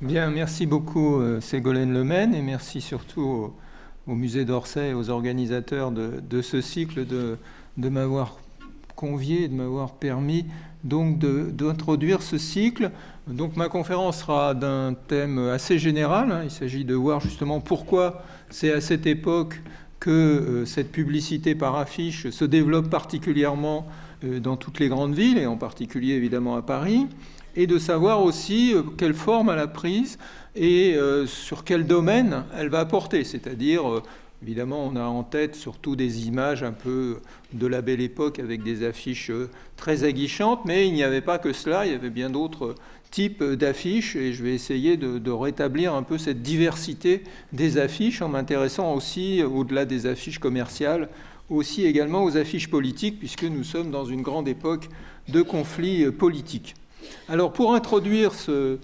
Bien, merci beaucoup Ségolène Lemaine et merci surtout au Musée d'Orsay et aux organisateurs de ce cycle de m'avoir convié, de m'avoir permis donc d'introduire ce cycle. Donc ma conférence sera d'un thème assez général, hein. Il s'agit de voir justement pourquoi c'est à cette époque que cette publicité par affiche se développe particulièrement dans toutes les grandes villes et en particulier évidemment à Paris, et de savoir aussi quelle forme elle a prise et sur quel domaine elle va apporter. C'est-à-dire, évidemment, on a en tête surtout des images un peu de la belle époque avec des affiches très aguichantes, mais il n'y avait pas que cela, il y avait bien d'autres types d'affiches, et je vais essayer de rétablir un peu cette diversité des affiches en m'intéressant aussi, au-delà des affiches commerciales, aussi également aux affiches politiques, puisque nous sommes dans une grande époque de conflits politiques. Alors, pour introduire ce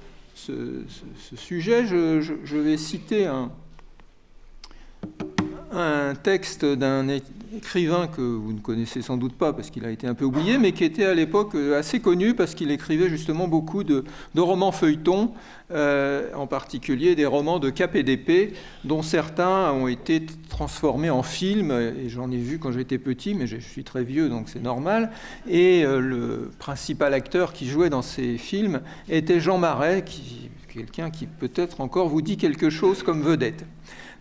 sujet, je vais citer un texte d'un écrivain que vous ne connaissez sans doute pas parce qu'il a été un peu oublié, mais qui était à l'époque assez connu parce qu'il écrivait justement beaucoup de romans feuilletons, en particulier des romans de cap et d'épée, dont certains ont été transformés en films, et j'en ai vu quand j'étais petit, mais je suis très vieux, donc c'est normal. Et le principal acteur qui jouait dans ces films était Jean Marais, quelqu'un qui peut-être encore vous dit quelque chose comme vedette.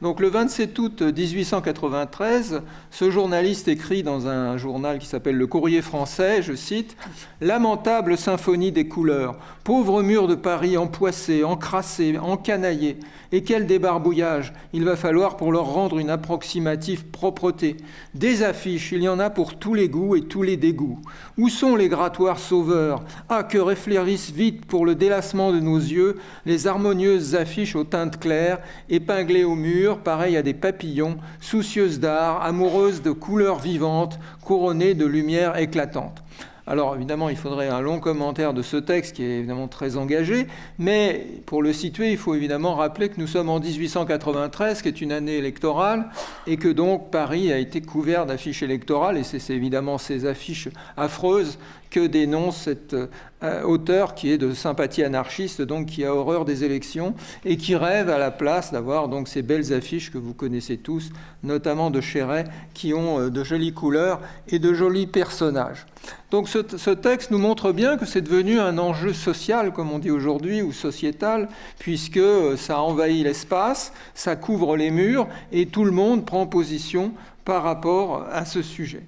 Donc le 27 août 1893, ce journaliste écrit dans un journal qui s'appelle Le Courrier français, je cite, « Lamentable symphonie des couleurs, pauvres murs de Paris empoissés, encrassés, encanaillés, et quel débarbouillage il va falloir pour leur rendre une approximative propreté. Des affiches, il y en a pour tous les goûts et tous les dégoûts. Où sont les grattoirs sauveurs? Ah, que réfléchissent vite pour le délassement de nos yeux les harmonieuses affiches aux teintes claires, épinglées au mur, pareilles à des papillons, soucieuses d'art, amoureuses de couleurs vivantes, couronnées de lumières éclatantes. » Alors évidemment, il faudrait un long commentaire de ce texte qui est évidemment très engagé, mais pour le situer, il faut évidemment rappeler que nous sommes en 1893, qui est une année électorale, et que donc Paris a été couvert d'affiches électorales, et c'est évidemment ces affiches affreuses que dénonce cet auteur qui est de sympathie anarchiste, donc qui a horreur des élections et qui rêve à la place d'avoir donc ces belles affiches que vous connaissez tous, notamment de Chéret, qui ont de jolies couleurs et de jolis personnages. Donc ce texte nous montre bien que c'est devenu un enjeu social, comme on dit aujourd'hui, ou sociétal, puisque ça envahit l'espace, ça couvre les murs et tout le monde prend position par rapport à ce sujet.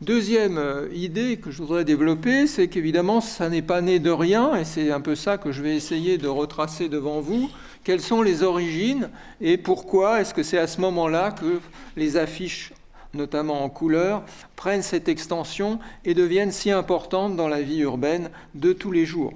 Deuxième idée que je voudrais développer, c'est qu'évidemment, ça n'est pas né de rien, et c'est un peu ça que je vais essayer de retracer devant vous. Quelles sont les origines et pourquoi est-ce que c'est à ce moment-là que les affiches, notamment en couleur, prennent cette extension et deviennent si importantes dans la vie urbaine de tous les jours?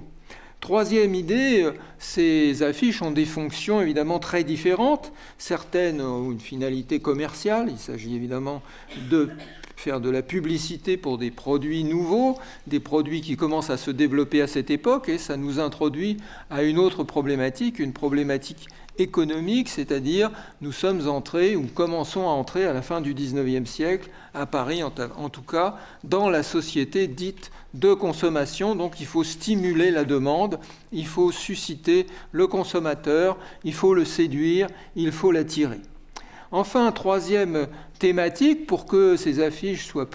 Troisième idée, ces affiches ont des fonctions évidemment très différentes. Certaines ont une finalité commerciale, il s'agit évidemment de faire de la publicité pour des produits nouveaux, des produits qui commencent à se développer à cette époque, et ça nous introduit à une autre problématique, une problématique économique, c'est-à-dire nous sommes entrés, ou commençons à entrer à la fin du XIXe siècle, à Paris en tout cas, dans la société dite de consommation. Donc il faut stimuler la demande, il faut susciter le consommateur, il faut le séduire, il faut l'attirer. Enfin, troisième thématique, pour que ces affiches soient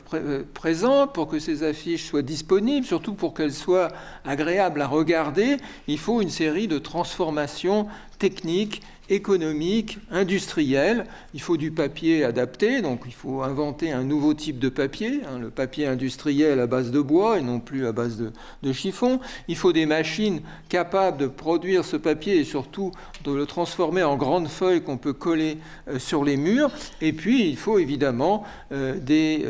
présentes, pour que ces affiches soient disponibles, surtout pour qu'elles soient agréables à regarder, il faut une série de transformations techniques, économiques, industrielles. Il faut du papier adapté, donc il faut inventer un nouveau type de papier, le papier industriel à base de bois et non plus à base de chiffon. Il faut des machines capables de produire ce papier et surtout de le transformer en grandes feuilles qu'on peut coller sur les murs. Et puis, il faut évidemment des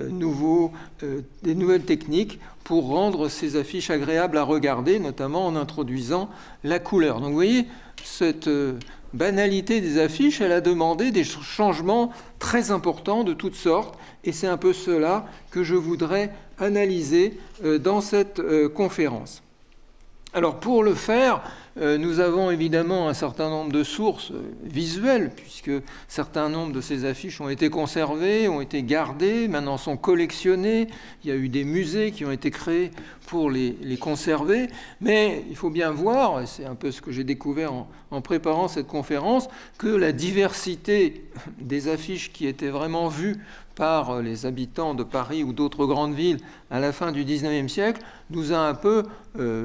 nouvelles techniques pour rendre ces affiches agréables à regarder, notamment en introduisant la couleur. Donc vous voyez, cette banalité des affiches, elle a demandé des changements très importants de toutes sortes, et c'est un peu cela que je voudrais analyser dans cette conférence. Alors pour le faire, Nous avons évidemment un certain nombre de sources visuelles, puisque certains nombres de ces affiches ont été conservées, ont été gardées, maintenant sont collectionnées. Il y a eu des musées qui ont été créés pour les conserver. Mais il faut bien voir, et c'est un peu ce que j'ai découvert en préparant cette conférence, que la diversité des affiches qui étaient vraiment vues par les habitants de Paris ou d'autres grandes villes à la fin du XIXe siècle nous a un peu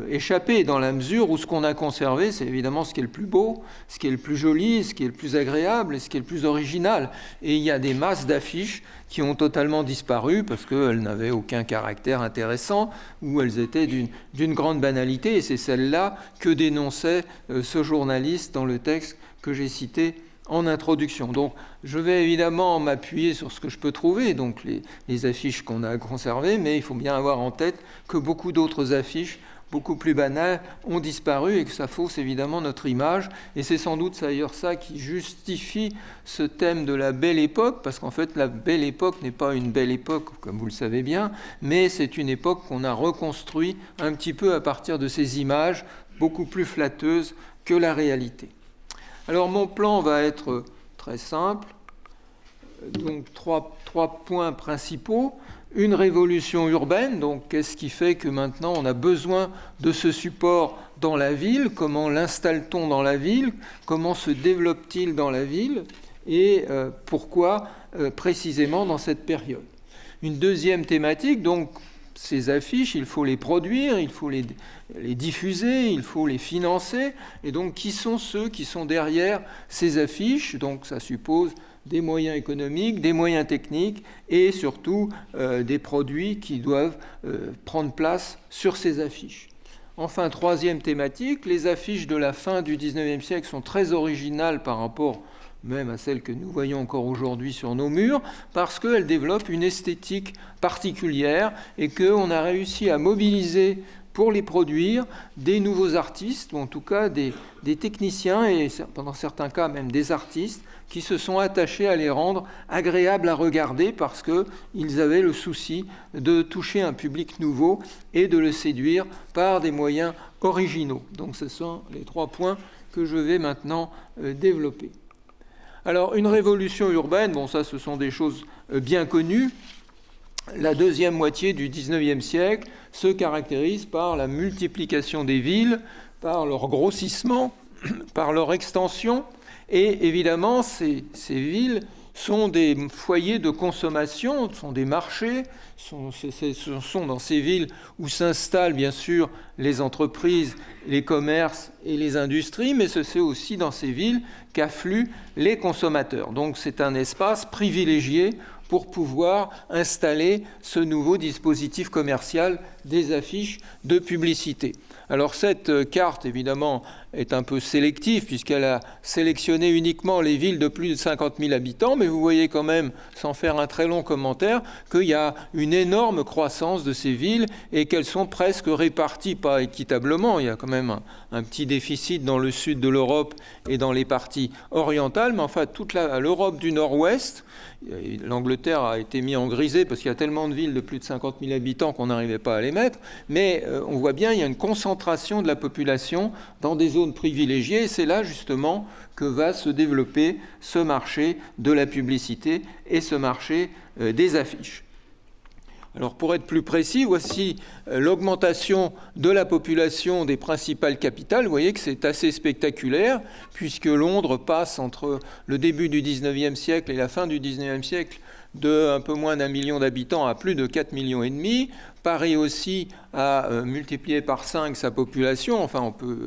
échappé, dans la mesure où ce qu'on a conservé, c'est évidemment ce qui est le plus beau, ce qui est le plus joli, ce qui est le plus agréable et ce qui est le plus original. Et il y a des masses d'affiches qui ont totalement disparu parce qu'elles n'avaient aucun caractère intéressant ou elles étaient d'une grande banalité. Et c'est celle-là que dénonçait ce journaliste dans le texte que j'ai cité en introduction. Donc, je vais évidemment m'appuyer sur ce que je peux trouver, donc les affiches qu'on a conservées, mais il faut bien avoir en tête que beaucoup d'autres affiches, beaucoup plus banales, ont disparu et que ça fausse évidemment notre image. Et c'est sans doute d'ailleurs ça qui justifie ce thème de la belle époque, parce qu'en fait, la belle époque n'est pas une belle époque, comme vous le savez bien, mais c'est une époque qu'on a reconstruite un petit peu à partir de ces images beaucoup plus flatteuses que la réalité. Alors mon plan va être très simple, donc trois points principaux. Une révolution urbaine, donc qu'est-ce qui fait que maintenant on a besoin de ce support dans la ville, comment l'installe-t-on dans la ville, comment se développe-t-il dans la ville et pourquoi précisément dans cette période. Une deuxième thématique, donc ces affiches, il faut les produire, il faut les diffuser, il faut les financer. Et donc, qui sont ceux qui sont derrière ces affiches? Donc, ça suppose des moyens économiques, des moyens techniques et surtout des produits qui doivent prendre place sur ces affiches. Enfin, troisième thématique, les affiches de la fin du XIXe siècle sont très originales par rapport même à celles que nous voyons encore aujourd'hui sur nos murs, parce qu'elles développent une esthétique particulière et qu'on a réussi à mobiliser pour les produire des nouveaux artistes, ou en tout cas des techniciens, et dans certains cas même des artistes, qui se sont attachés à les rendre agréables à regarder parce qu'ils avaient le souci de toucher un public nouveau et de le séduire par des moyens originaux. Donc ce sont les 3 points que je vais maintenant développer. Alors, une révolution urbaine, bon, ça, ce sont des choses bien connues. La deuxième moitié du XIXe siècle se caractérise par la multiplication des villes, par leur grossissement, par leur extension. Et évidemment, ces villes sont des foyers de consommation, sont des marchés, ce sont dans ces villes où s'installent bien sûr les entreprises, les commerces et les industries, mais c'est aussi dans ces villes qu'affluent les consommateurs. Donc c'est un espace privilégié pour pouvoir installer ce nouveau dispositif commercial des affiches de publicité. Alors cette carte, évidemment, est un peu sélective puisqu'elle a sélectionné uniquement les villes de plus de 50 000 habitants, mais vous voyez quand même, sans faire un très long commentaire, qu'il y a une énorme croissance de ces villes et qu'elles sont presque réparties, pas équitablement. Il y a quand même un petit déficit dans le sud de l'Europe et dans les parties orientales, mais enfin toute l'Europe du Nord-Ouest. L'Angleterre a été mise en grisée parce qu'il y a tellement de villes de plus de 50 000 habitants qu'on n'arrivait pas à les mettre, mais on voit bien qu'il y a une concentration de la population dans des zones privilégiées, et c'est là justement que va se développer ce marché de la publicité et ce marché des affiches. Alors pour être plus précis, voici l'augmentation de la population des principales capitales. Vous voyez que c'est assez spectaculaire, puisque Londres passe entre le début du XIXe siècle et la fin du XIXe siècle de un peu moins d'1 million d'habitants à plus de 4,5 millions. Paris aussi a multiplié par 5 sa population. Enfin, on peut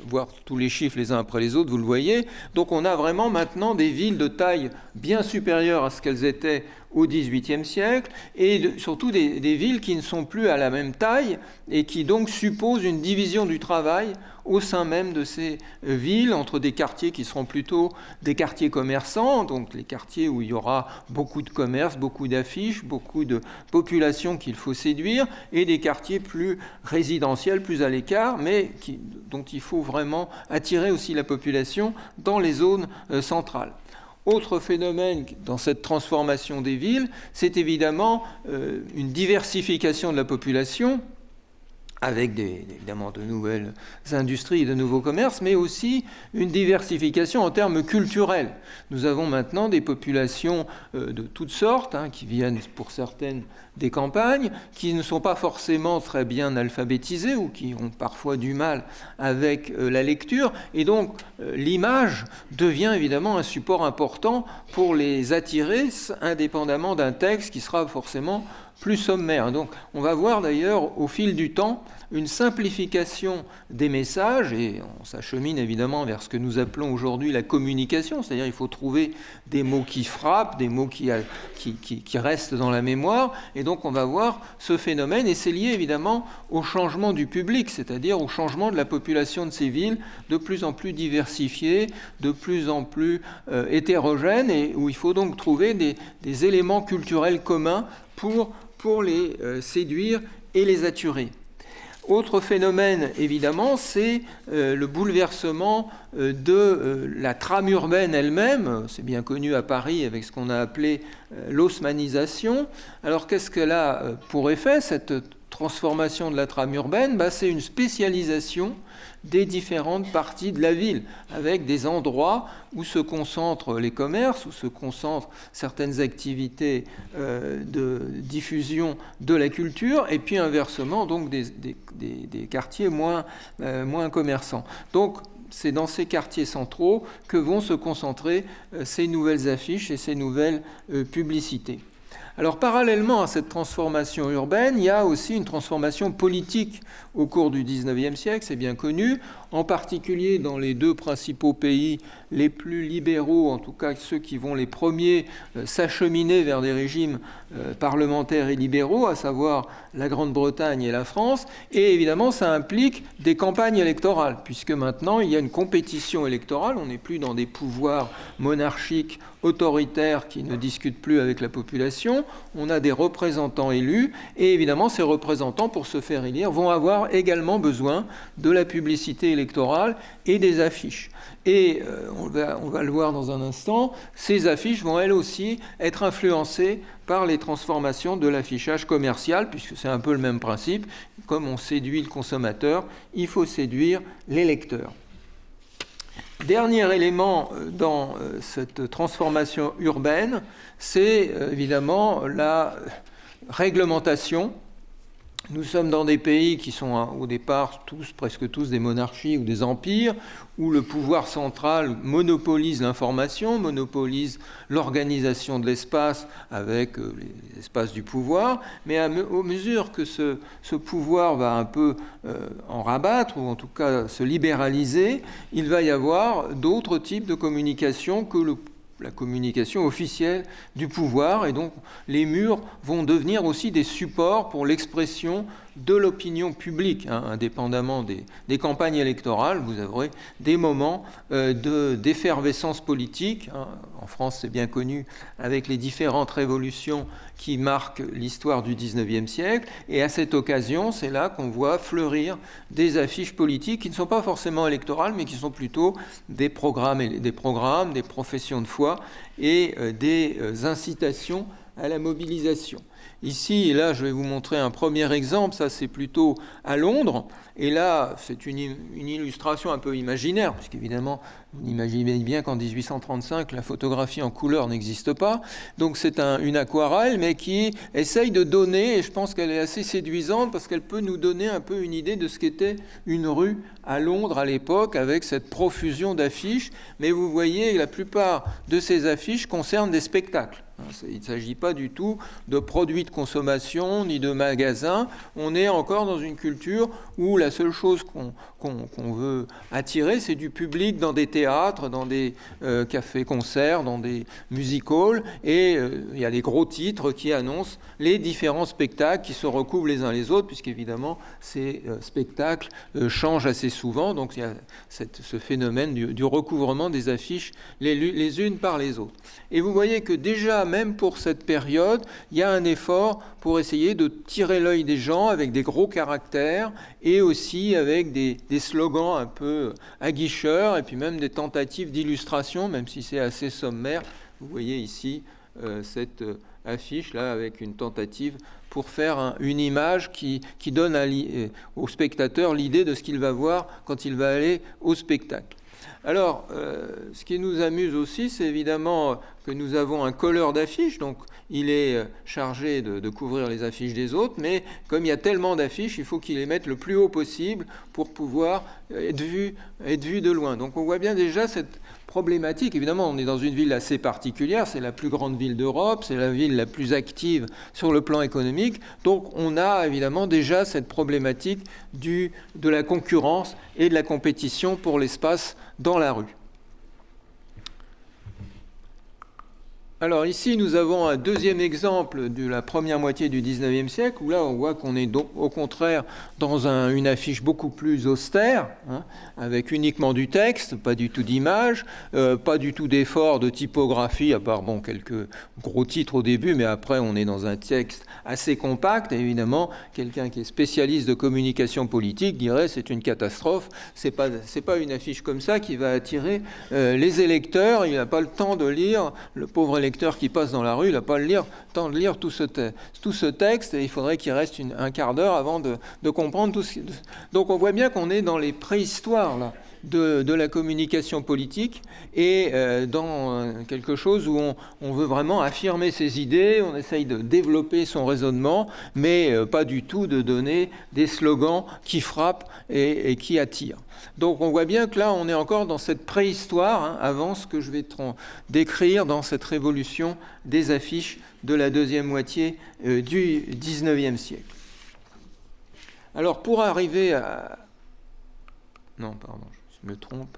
voir tous les chiffres les uns après les autres, vous le voyez. Donc on a vraiment maintenant des villes de taille bien supérieure à ce qu'elles étaient au XVIIIe siècle, et surtout des villes qui ne sont plus à la même taille et qui donc supposent une division du travail au sein même de ces villes, entre des quartiers qui seront plutôt des quartiers commerçants, donc les quartiers où il y aura beaucoup de commerce, beaucoup d'affiches, beaucoup de population qu'il faut séduire, et des quartiers plus résidentiels, plus à l'écart, mais dont il faut vraiment attirer aussi la population dans les zones centrales. Autre phénomène dans cette transformation des villes, c'est évidemment une diversification de la population avec évidemment de nouvelles industries et de nouveaux commerces, mais aussi une diversification en termes culturels. Nous avons maintenant des populations de toutes sortes, qui viennent pour certaines des campagnes, qui ne sont pas forcément très bien alphabétisées ou qui ont parfois du mal avec la lecture. Et donc l'image devient évidemment un support important pour les attirer, indépendamment d'un texte qui sera forcément plus sommaire. Donc on va voir d'ailleurs au fil du temps une simplification des messages, et on s'achemine évidemment vers ce que nous appelons aujourd'hui la communication, c'est-à-dire il faut trouver des mots qui frappent, des mots qui restent dans la mémoire, et donc on va voir ce phénomène, et c'est lié évidemment au changement du public, c'est-à-dire au changement de la population de ces villes, de plus en plus diversifiée, de plus en plus hétérogène, et où il faut donc trouver des éléments culturels communs pour les séduire et les attirer. Autre phénomène, évidemment, c'est le bouleversement de la trame urbaine elle-même. C'est bien connu à Paris avec ce qu'on a appelé l'haussmannisation. Alors, qu'est-ce qu'elle a pour effet, cette transformation de la trame urbaine? C'est une spécialisation des différentes parties de la ville, avec des endroits où se concentrent les commerces, où se concentrent certaines activités de diffusion de la culture, et puis inversement, donc des quartiers moins commerçants. Donc, c'est dans ces quartiers centraux que vont se concentrer ces nouvelles affiches et ces nouvelles publicités. Alors, parallèlement à cette transformation urbaine, il y a aussi une transformation politique au cours du XIXe siècle, c'est bien connu, en particulier dans les deux principaux pays les plus libéraux, en tout cas ceux qui vont les premiers s'acheminer vers des régimes parlementaires et libéraux, à savoir la Grande-Bretagne et la France. Et évidemment, ça implique des campagnes électorales, puisque maintenant, il y a une compétition électorale, on n'est plus dans des pouvoirs monarchiques autoritaires qui ne discutent plus avec la population, on a des représentants élus, et évidemment, ces représentants, pour se faire élire, vont avoir également besoin de la publicité électorale et des affiches. Et on va le voir dans un instant, ces affiches vont elles aussi être influencées par les transformations de l'affichage commercial, puisque c'est un peu le même principe. Comme on séduit le consommateur, il faut séduire les lecteurs. Dernier élément dans cette transformation urbaine, c'est évidemment la réglementation. Nous sommes dans des pays qui sont au départ presque tous des monarchies ou des empires, où le pouvoir central monopolise l'information, monopolise l'organisation de l'espace avec les espaces du pouvoir, mais à mesure que ce pouvoir va un peu en rabattre, ou en tout cas se libéraliser, il va y avoir d'autres types de communication que la communication officielle du pouvoir, et donc les murs vont devenir aussi des supports pour l'expression de l'opinion publique, indépendamment des campagnes électorales. Vous aurez des moments d'effervescence politique. En France, c'est bien connu avec les différentes révolutions qui marquent l'histoire du XIXe siècle. Et à cette occasion, c'est là qu'on voit fleurir des affiches politiques qui ne sont pas forcément électorales, mais qui sont plutôt des programmes, des professions de foi et des incitations à la mobilisation. Ici, et là, je vais vous montrer un premier exemple. Ça, c'est plutôt à Londres. Et là, c'est une illustration un peu imaginaire, puisqu'évidemment, vous imaginez bien qu'en 1835, la photographie en couleur n'existe pas. Donc, c'est une aquarelle, mais qui essaye de donner, et je pense qu'elle est assez séduisante, parce qu'elle peut nous donner un peu une idée de ce qu'était une rue à Londres à l'époque, avec cette profusion d'affiches. Mais vous voyez, la plupart de ces affiches concernent des spectacles. Il ne s'agit pas du tout de produits de consommation ni de magasins. On est encore dans une culture où la seule chose qu'on veut attirer, c'est du public dans des théâtres, dans des cafés-concerts, dans des music-halls. Et il y a des gros titres qui annoncent les différents spectacles qui se recouvrent les uns les autres, puisqu'évidemment, ces spectacles changent assez souvent. Donc il y a ce phénomène du recouvrement des affiches les unes par les autres. Et vous voyez que déjà, même pour cette période, il y a un effort pour essayer de tirer l'œil des gens avec des gros caractères et aussi avec des slogans un peu aguicheurs et puis même des tentatives d'illustration, même si c'est assez sommaire. Vous voyez ici cette affiche là avec une tentative pour faire une image qui donne au spectateur l'idée de ce qu'il va voir quand il va aller au spectacle. Alors, ce qui nous amuse aussi, c'est évidemment que nous avons un colleur d'affiches, donc il est chargé de couvrir les affiches des autres, mais comme il y a tellement d'affiches, il faut qu'il les mette le plus haut possible pour pouvoir être vu de loin. Donc on voit bien déjà cette problématique. Évidemment, on est dans une ville assez particulière, c'est la plus grande ville d'Europe, c'est la ville la plus active sur le plan économique, donc on a évidemment déjà cette problématique de la concurrence et de la compétition pour l'espace dans la rue. Alors ici, nous avons un deuxième exemple de la première moitié du XIXe siècle, où là, on voit qu'on est donc, au contraire dans une affiche beaucoup plus austère, avec uniquement du texte, pas du tout d'image, pas du tout d'effort de typographie, à part quelques gros titres au début, mais après, on est dans un texte assez compact. Et évidemment, quelqu'un qui est spécialiste de communication politique dirait c'est une catastrophe, c'est pas une affiche comme ça qui va attirer les électeurs. Il n'a pas le temps de lire, le pauvre électeur qui passe dans la rue, il n'a pas le temps de lire tout ce texte, et il faudrait qu'il reste un quart d'heure avant de comprendre tout ce. Donc on voit bien qu'on est dans les préhistoires là, de la communication politique, et dans quelque chose où on veut vraiment affirmer ses idées, on essaye de développer son raisonnement, mais pas du tout de donner des slogans qui frappent et qui attirent. Donc on voit bien que là, on est encore dans cette préhistoire, avant ce que je vais décrire dans cette révolution des affiches de la deuxième moitié du XIXe siècle. Alors pour arriver à... Non, pardon, je me trompe.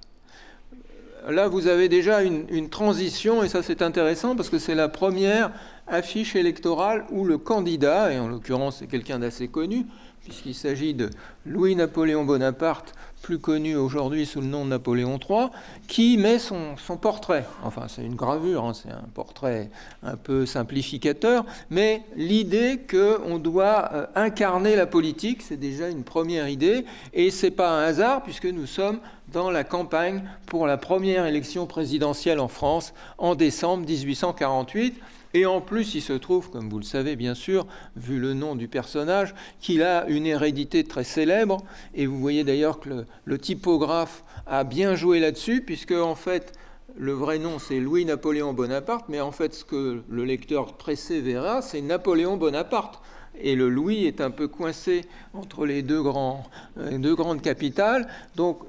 Là, vous avez déjà une transition, et ça c'est intéressant parce que c'est la première affiche électorale où le candidat, et en l'occurrence c'est quelqu'un d'assez connu, puisqu'il s'agit de Louis-Napoléon Bonaparte, plus connu aujourd'hui sous le nom de Napoléon III, qui met son portrait. Enfin, c'est une gravure, c'est un portrait un peu simplificateur, mais l'idée qu'on doit incarner la politique, c'est déjà une première idée, et c'est pas un hasard, puisque nous sommes dans la campagne pour la première élection présidentielle en France en décembre 1848. Et en plus, il se trouve, comme vous le savez bien sûr, vu le nom du personnage, qu'il a une hérédité très célèbre. Et vous voyez d'ailleurs que le typographe a bien joué là-dessus, puisque en fait, le vrai nom, c'est Louis-Napoléon Bonaparte, mais en fait, ce que le lecteur pressé verra, c'est Napoléon Bonaparte. Et le Louis est un peu coincé entre les deux grandes capitales. Donc,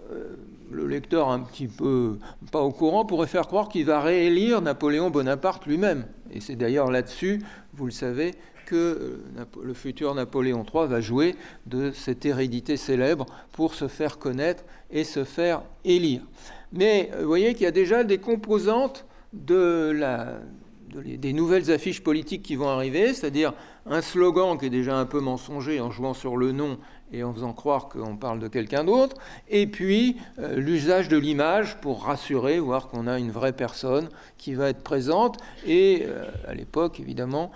le lecteur un petit peu pas au courant pourrait faire croire qu'il va réélire Napoléon Bonaparte lui-même. Et c'est d'ailleurs là-dessus, vous le savez, que le futur Napoléon III va jouer de cette hérédité célèbre pour se faire connaître et se faire élire. Mais vous voyez qu'il y a déjà des composantes des nouvelles affiches politiques qui vont arriver, c'est-à-dire un slogan qui est déjà un peu mensonger en jouant sur le nom et en faisant croire qu'on parle de quelqu'un d'autre, et puis l'usage de l'image pour rassurer, voir qu'on a une vraie personne qui va être présente. Et à l'époque, évidemment,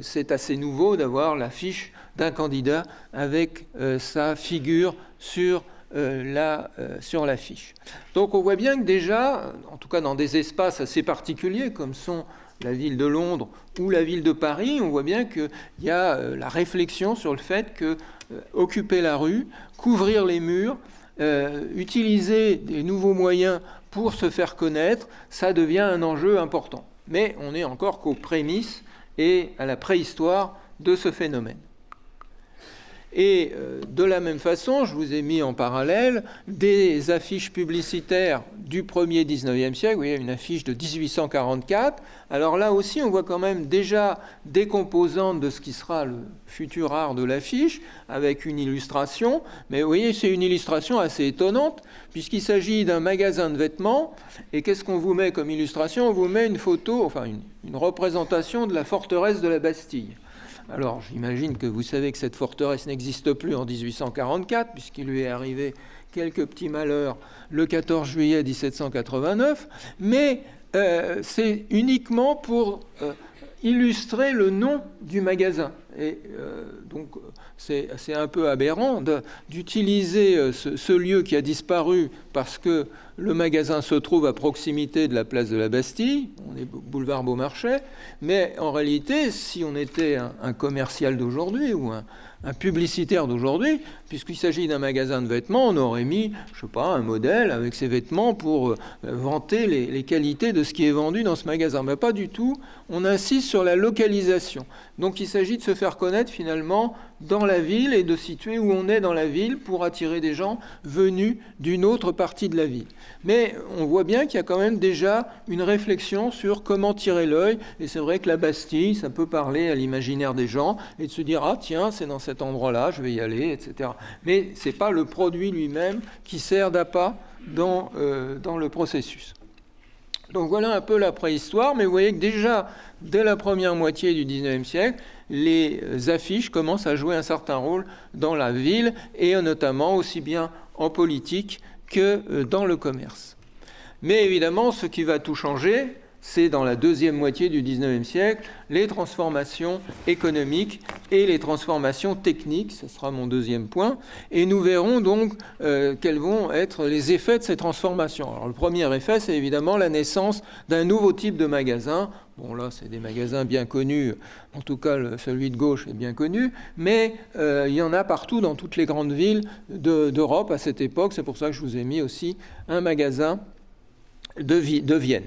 c'est assez nouveau d'avoir l'affiche d'un candidat avec sa figure sur l'affiche. Donc on voit bien que déjà, en tout cas dans des espaces assez particuliers comme sont la ville de Londres ou la ville de Paris, on voit bien qu'il y a la réflexion sur le fait que occuper la rue, couvrir les murs, utiliser des nouveaux moyens pour se faire connaître, ça devient un enjeu important. Mais on n'est encore qu'aux prémices et à la préhistoire de ce phénomène. Et de la même façon, je vous ai mis en parallèle des affiches publicitaires du 1er 19e siècle. Vous voyez, une affiche de 1844. Alors là aussi, on voit quand même déjà des composantes de ce qui sera le futur art de l'affiche, avec une illustration. Mais vous voyez, c'est une illustration assez étonnante, puisqu'il s'agit d'un magasin de vêtements. Et qu'est-ce qu'on vous met comme illustration ? On vous met une photo, enfin une représentation de la forteresse de la Bastille. Alors, j'imagine que vous savez que cette forteresse n'existe plus en 1844, puisqu'il lui est arrivé quelques petits malheurs le 14 juillet 1789, mais c'est uniquement pour illustrer le nom du magasin. Et donc, c'est un peu aberrant d'utiliser ce lieu qui a disparu parce que le magasin se trouve à proximité de la place de la Bastille, on est boulevard Beaumarchais, mais en réalité, si on était un commercial d'aujourd'hui ou un publicitaire d'aujourd'hui, puisqu'il s'agit d'un magasin de vêtements, on aurait mis, je sais pas, un modèle avec ses vêtements pour vanter les qualités de ce qui est vendu dans ce magasin. Mais pas du tout, on insiste sur la localisation. Donc il s'agit de se faire connaître finalement dans la ville et de situer où on est dans la ville pour attirer des gens venus d'une autre partie de la ville. Mais on voit bien qu'il y a quand même déjà une réflexion sur comment tirer l'œil, et c'est vrai que la Bastille, ça peut parler à l'imaginaire des gens, et de se dire « Ah tiens, c'est dans cet endroit-là, je vais y aller, etc. » Mais ce n'est pas le produit lui-même qui sert d'appât dans le processus. Donc voilà un peu la préhistoire, mais vous voyez que déjà, dès la première moitié du XIXe siècle, les affiches commencent à jouer un certain rôle dans la ville, et notamment aussi bien en politique que dans le commerce. Mais évidemment, ce qui va tout changer, c'est dans la deuxième moitié du XIXe siècle, les transformations économiques et les transformations techniques, ce sera mon deuxième point, et nous verrons donc quels vont être les effets de ces transformations. Alors le premier effet, c'est évidemment la naissance d'un nouveau type de magasin. Bon là, c'est des magasins bien connus, en tout cas celui de gauche est bien connu, mais il y en a partout dans toutes les grandes villes d'Europe à cette époque, c'est pour ça que je vous ai mis aussi un magasin de Vienne.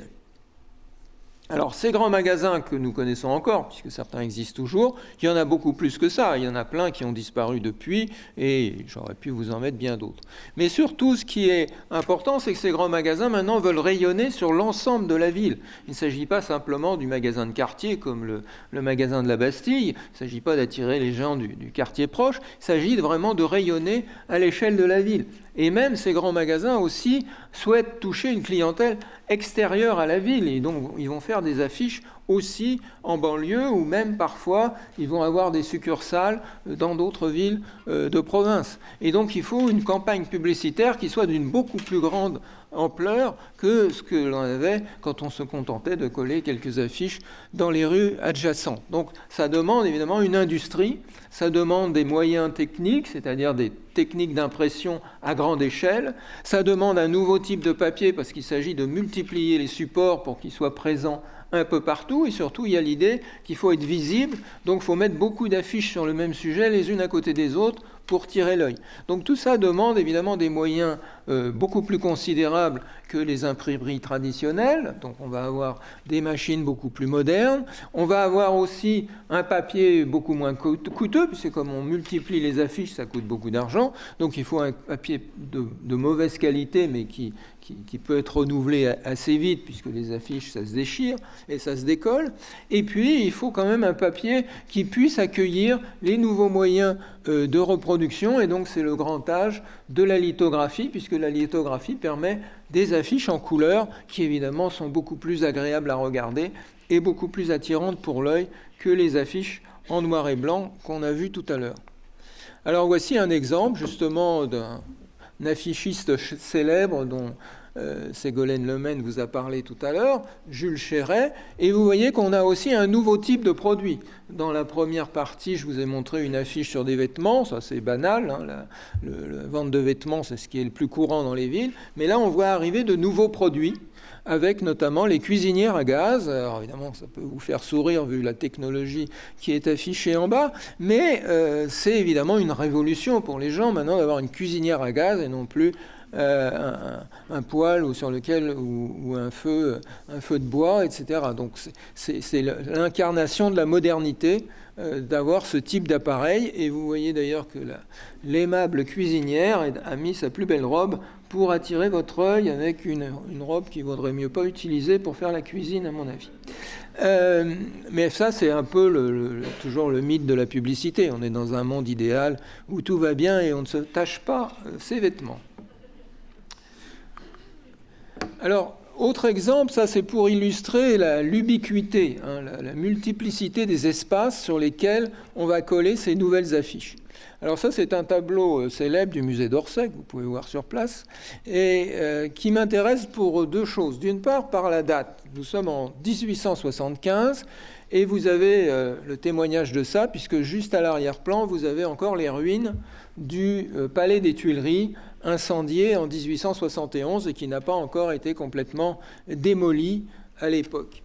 Alors, ces grands magasins que nous connaissons encore, puisque certains existent toujours, il y en a beaucoup plus que ça. Il y en a plein qui ont disparu depuis, et j'aurais pu vous en mettre bien d'autres. Mais surtout, ce qui est important, c'est que ces grands magasins, maintenant, veulent rayonner sur l'ensemble de la ville. Il ne s'agit pas simplement du magasin de quartier, comme le magasin de la Bastille. Il ne s'agit pas d'attirer les gens du quartier proche. Il s'agit vraiment de rayonner à l'échelle de la ville. Et même ces grands magasins aussi souhaitent toucher une clientèle extérieure à la ville. Et donc, ils vont faire des affiches aussi en banlieue, ou même parfois, ils vont avoir des succursales dans d'autres villes de province. Et donc, il faut une campagne publicitaire qui soit d'une beaucoup plus grande ampleur que ce que l'on avait quand on se contentait de coller quelques affiches dans les rues adjacentes. Donc, ça demande évidemment une industrie, ça demande des moyens techniques, c'est-à-dire des techniques d'impression à grande échelle, ça demande un nouveau type de papier parce qu'il s'agit de multiplier les supports pour qu'ils soient présents un peu partout, et surtout il y a l'idée qu'il faut être visible, donc il faut mettre beaucoup d'affiches sur le même sujet les unes à côté des autres pour tirer l'œil. Donc tout ça demande évidemment des moyens beaucoup plus considérables que les imprimeries traditionnelles, donc on va avoir des machines beaucoup plus modernes, on va avoir aussi un papier beaucoup moins coûteux, puisque comme on multiplie les affiches, ça coûte beaucoup d'argent, donc il faut un papier de mauvaise qualité, mais qui peut être renouvelé assez vite, puisque les affiches, ça se déchire et ça se décolle. Et puis, il faut quand même un papier qui puisse accueillir les nouveaux moyens de reproduction, et donc c'est le grand âge de la lithographie, puisque la lithographie permet des affiches en couleur qui, évidemment, sont beaucoup plus agréables à regarder et beaucoup plus attirantes pour l'œil que les affiches en noir et blanc qu'on a vues tout à l'heure. Alors, voici un exemple, justement, d'un affichiste célèbre dont Ségolène Lemaine vous a parlé tout à l'heure, Jules Chéret, et vous voyez qu'on a aussi un nouveau type de produit. Dans la première partie, je vous ai montré une affiche sur des vêtements, ça c'est banal, hein, la vente de vêtements c'est ce qui est le plus courant dans les villes, mais là on voit arriver de nouveaux produits, avec notamment les cuisinières à gaz. Alors évidemment, ça peut vous faire sourire vu la technologie qui est affichée en bas, mais c'est évidemment une révolution pour les gens maintenant d'avoir une cuisinière à gaz et non plus un poêle ou sur lequel ou un feu de bois, etc. Donc c'est l'incarnation de la modernité d'avoir ce type d'appareil. Et vous voyez d'ailleurs que l'aimable cuisinière a mis sa plus belle robe pour attirer votre œil avec une robe qu'il vaudrait mieux pas utiliser pour faire la cuisine, à mon avis. Mais ça, c'est un peu toujours le mythe de la publicité. On est dans un monde idéal où tout va bien et on ne se tâche pas ses vêtements. Alors, autre exemple, ça c'est pour illustrer l'ubiquité, hein, la multiplicité des espaces sur lesquels on va coller ces nouvelles affiches. Alors ça, c'est un tableau célèbre du musée d'Orsay, que vous pouvez voir sur place, et qui m'intéresse pour deux choses. D'une part, par la date. Nous sommes en 1875, et vous avez le témoignage de ça, puisque juste à l'arrière-plan, vous avez encore les ruines du palais des Tuileries, incendié en 1871 et qui n'a pas encore été complètement démoli à l'époque.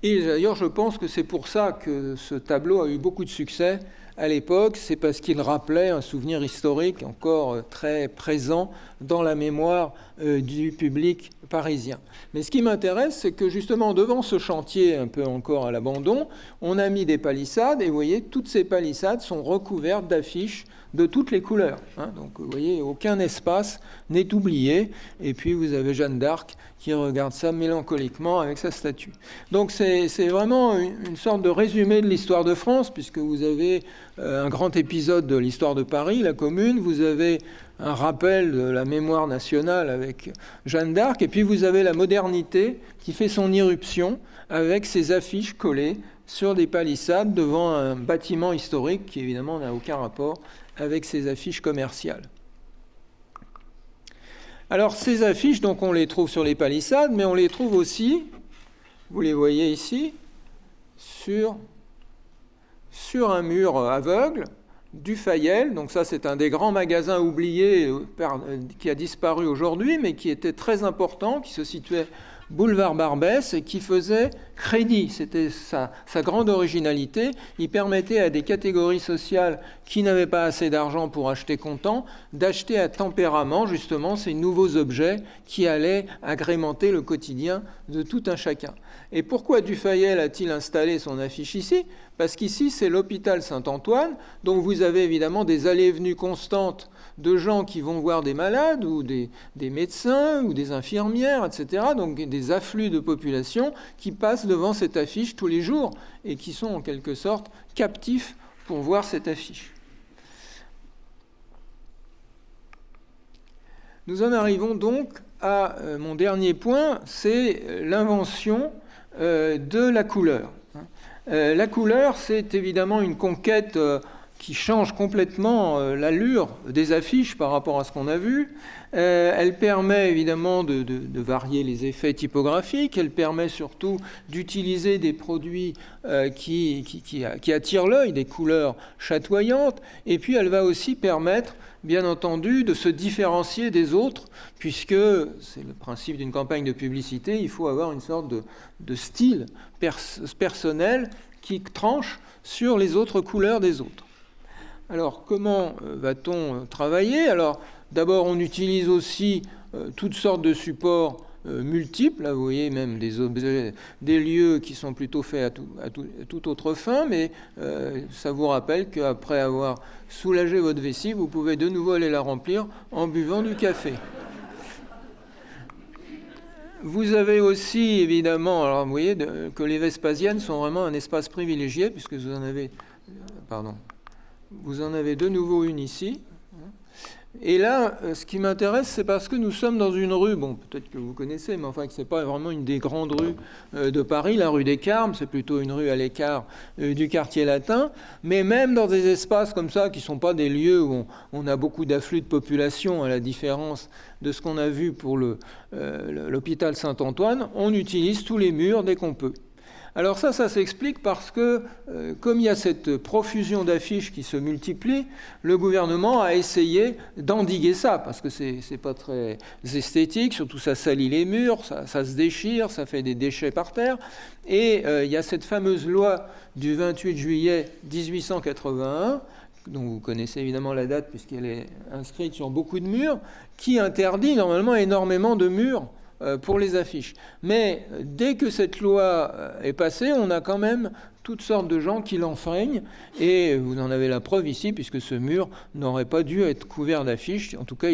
Et d'ailleurs, je pense que c'est pour ça que ce tableau a eu beaucoup de succès à l'époque, c'est parce qu'il rappelait un souvenir historique encore très présent dans la mémoire du public parisien. Mais ce qui m'intéresse, c'est que justement devant ce chantier un peu encore à l'abandon, on a mis des palissades, et vous voyez, toutes ces palissades sont recouvertes d'affiches de toutes les couleurs. Donc vous voyez, aucun espace n'est oublié, et puis vous avez Jeanne d'Arc qui regarde ça mélancoliquement avec sa statue. Donc c'est vraiment une sorte de résumé de l'histoire de France, puisque vous avez un grand épisode de l'histoire de Paris, la Commune, vous avez un rappel de la mémoire nationale avec Jeanne d'Arc, et puis vous avez la modernité qui fait son irruption avec ses affiches collées sur des palissades devant un bâtiment historique qui évidemment n'a aucun rapport avec ces affiches commerciales. Alors ces affiches, donc on les trouve sur les palissades, mais on les trouve aussi, vous les voyez ici, sur un mur aveugle du Fayel. Donc ça, c'est un des grands magasins oubliés qui a disparu aujourd'hui, mais qui était très important, qui se situait boulevard Barbès et qui faisait crédit. C'était sa grande originalité. Il permettait à des catégories sociales qui n'avaient pas assez d'argent pour acheter comptant d'acheter à tempérament justement ces nouveaux objets qui allaient agrémenter le quotidien de tout un chacun. Et pourquoi Dufayel a-t-il installé son affiche ici ? Parce qu'ici, c'est l'hôpital Saint-Antoine, donc vous avez évidemment des allées et venues constantes de gens qui vont voir des malades ou des médecins ou des infirmières, etc. Donc des afflux de population qui passent devant cette affiche tous les jours et qui sont en quelque sorte captifs pour voir cette affiche. Nous en arrivons donc à mon dernier point, c'est l'invention de la couleur. La couleur, c'est évidemment une conquête qui change complètement l'allure des affiches par rapport à ce qu'on a vu. Elle permet évidemment de varier les effets typographiques, elle permet surtout d'utiliser des produits qui attirent l'œil, des couleurs chatoyantes, et puis elle va aussi permettre, bien entendu, de se différencier des autres, puisque c'est le principe d'une campagne de publicité, il faut avoir une sorte de style personnel qui tranche sur les autres couleurs des autres. Alors, comment va-t-on travailler ? Alors, d'abord, on utilise aussi toutes sortes de supports multiples. Là, vous voyez même des objets, des lieux qui sont plutôt faits à toute autre fin, mais ça vous rappelle qu'après avoir soulagé votre vessie, vous pouvez de nouveau aller la remplir en buvant du café. Vous avez aussi, évidemment, alors vous voyez que les Vespasiennes sont vraiment un espace privilégié, puisque vous en avez... Vous en avez de nouveau une ici. Et là, ce qui m'intéresse, c'est parce que nous sommes dans une rue, bon, peut-être que vous connaissez, mais enfin que ce n'est pas vraiment une des grandes rues de Paris, la rue des Carmes, c'est plutôt une rue à l'écart du quartier latin. Mais même dans des espaces comme ça, qui ne sont pas des lieux où on a beaucoup d'afflux de population, à la différence de ce qu'on a vu pour l'hôpital Saint-Antoine, on utilise tous les murs dès qu'on peut. Alors ça s'explique parce que, comme il y a cette profusion d'affiches qui se multiplie, le gouvernement a essayé d'endiguer ça, parce que c'est pas très esthétique, surtout ça salit les murs, ça se déchire, ça fait des déchets par terre, et il y a cette fameuse loi du 28 juillet 1881, dont vous connaissez évidemment la date puisqu'elle est inscrite sur beaucoup de murs, qui interdit normalement énormément de murs pour les affiches. Mais dès que cette loi est passée, on a quand même toutes sortes de gens qui l'enfreignent, et vous en avez la preuve ici, puisque ce mur n'aurait pas dû être couvert d'affiches. En tout cas,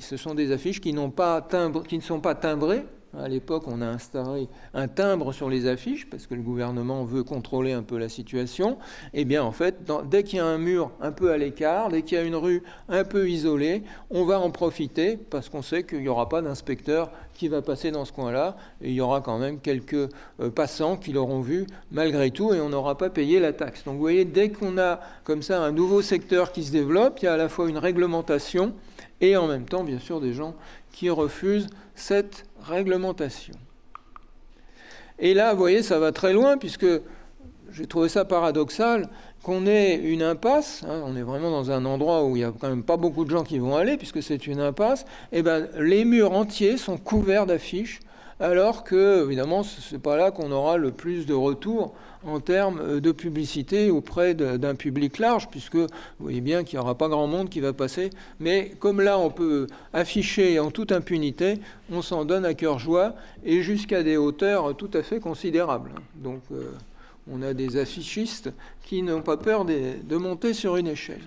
ce sont des affiches qui ne sont pas timbrées, À l'époque, on a instauré un timbre sur les affiches parce que le gouvernement veut contrôler un peu la situation. Eh bien, en fait, dès qu'il y a un mur un peu à l'écart, dès qu'il y a une rue un peu isolée, on va en profiter parce qu'on sait qu'il n'y aura pas d'inspecteur qui va passer dans ce coin-là. Et il y aura quand même quelques passants qui l'auront vu malgré tout et on n'aura pas payé la taxe. Donc, vous voyez, dès qu'on a comme ça un nouveau secteur qui se développe, il y a à la fois une réglementation et en même temps, bien sûr, des gens qui refusent cette réglementation. Et là, vous voyez, ça va très loin, puisque j'ai trouvé ça paradoxal qu'on ait une impasse, hein, on est vraiment dans un endroit où il n'y a quand même pas beaucoup de gens qui vont aller, puisque c'est une impasse, et ben, les murs entiers sont couverts d'affiches, alors que, évidemment, ce n'est pas là qu'on aura le plus de retours en termes de publicité auprès d'un public large, puisque vous voyez bien qu'il n'y aura pas grand monde qui va passer. Mais comme là, on peut afficher en toute impunité, on s'en donne à cœur joie, et jusqu'à des hauteurs tout à fait considérables. Donc, on a des affichistes qui n'ont pas peur de monter sur une échelle.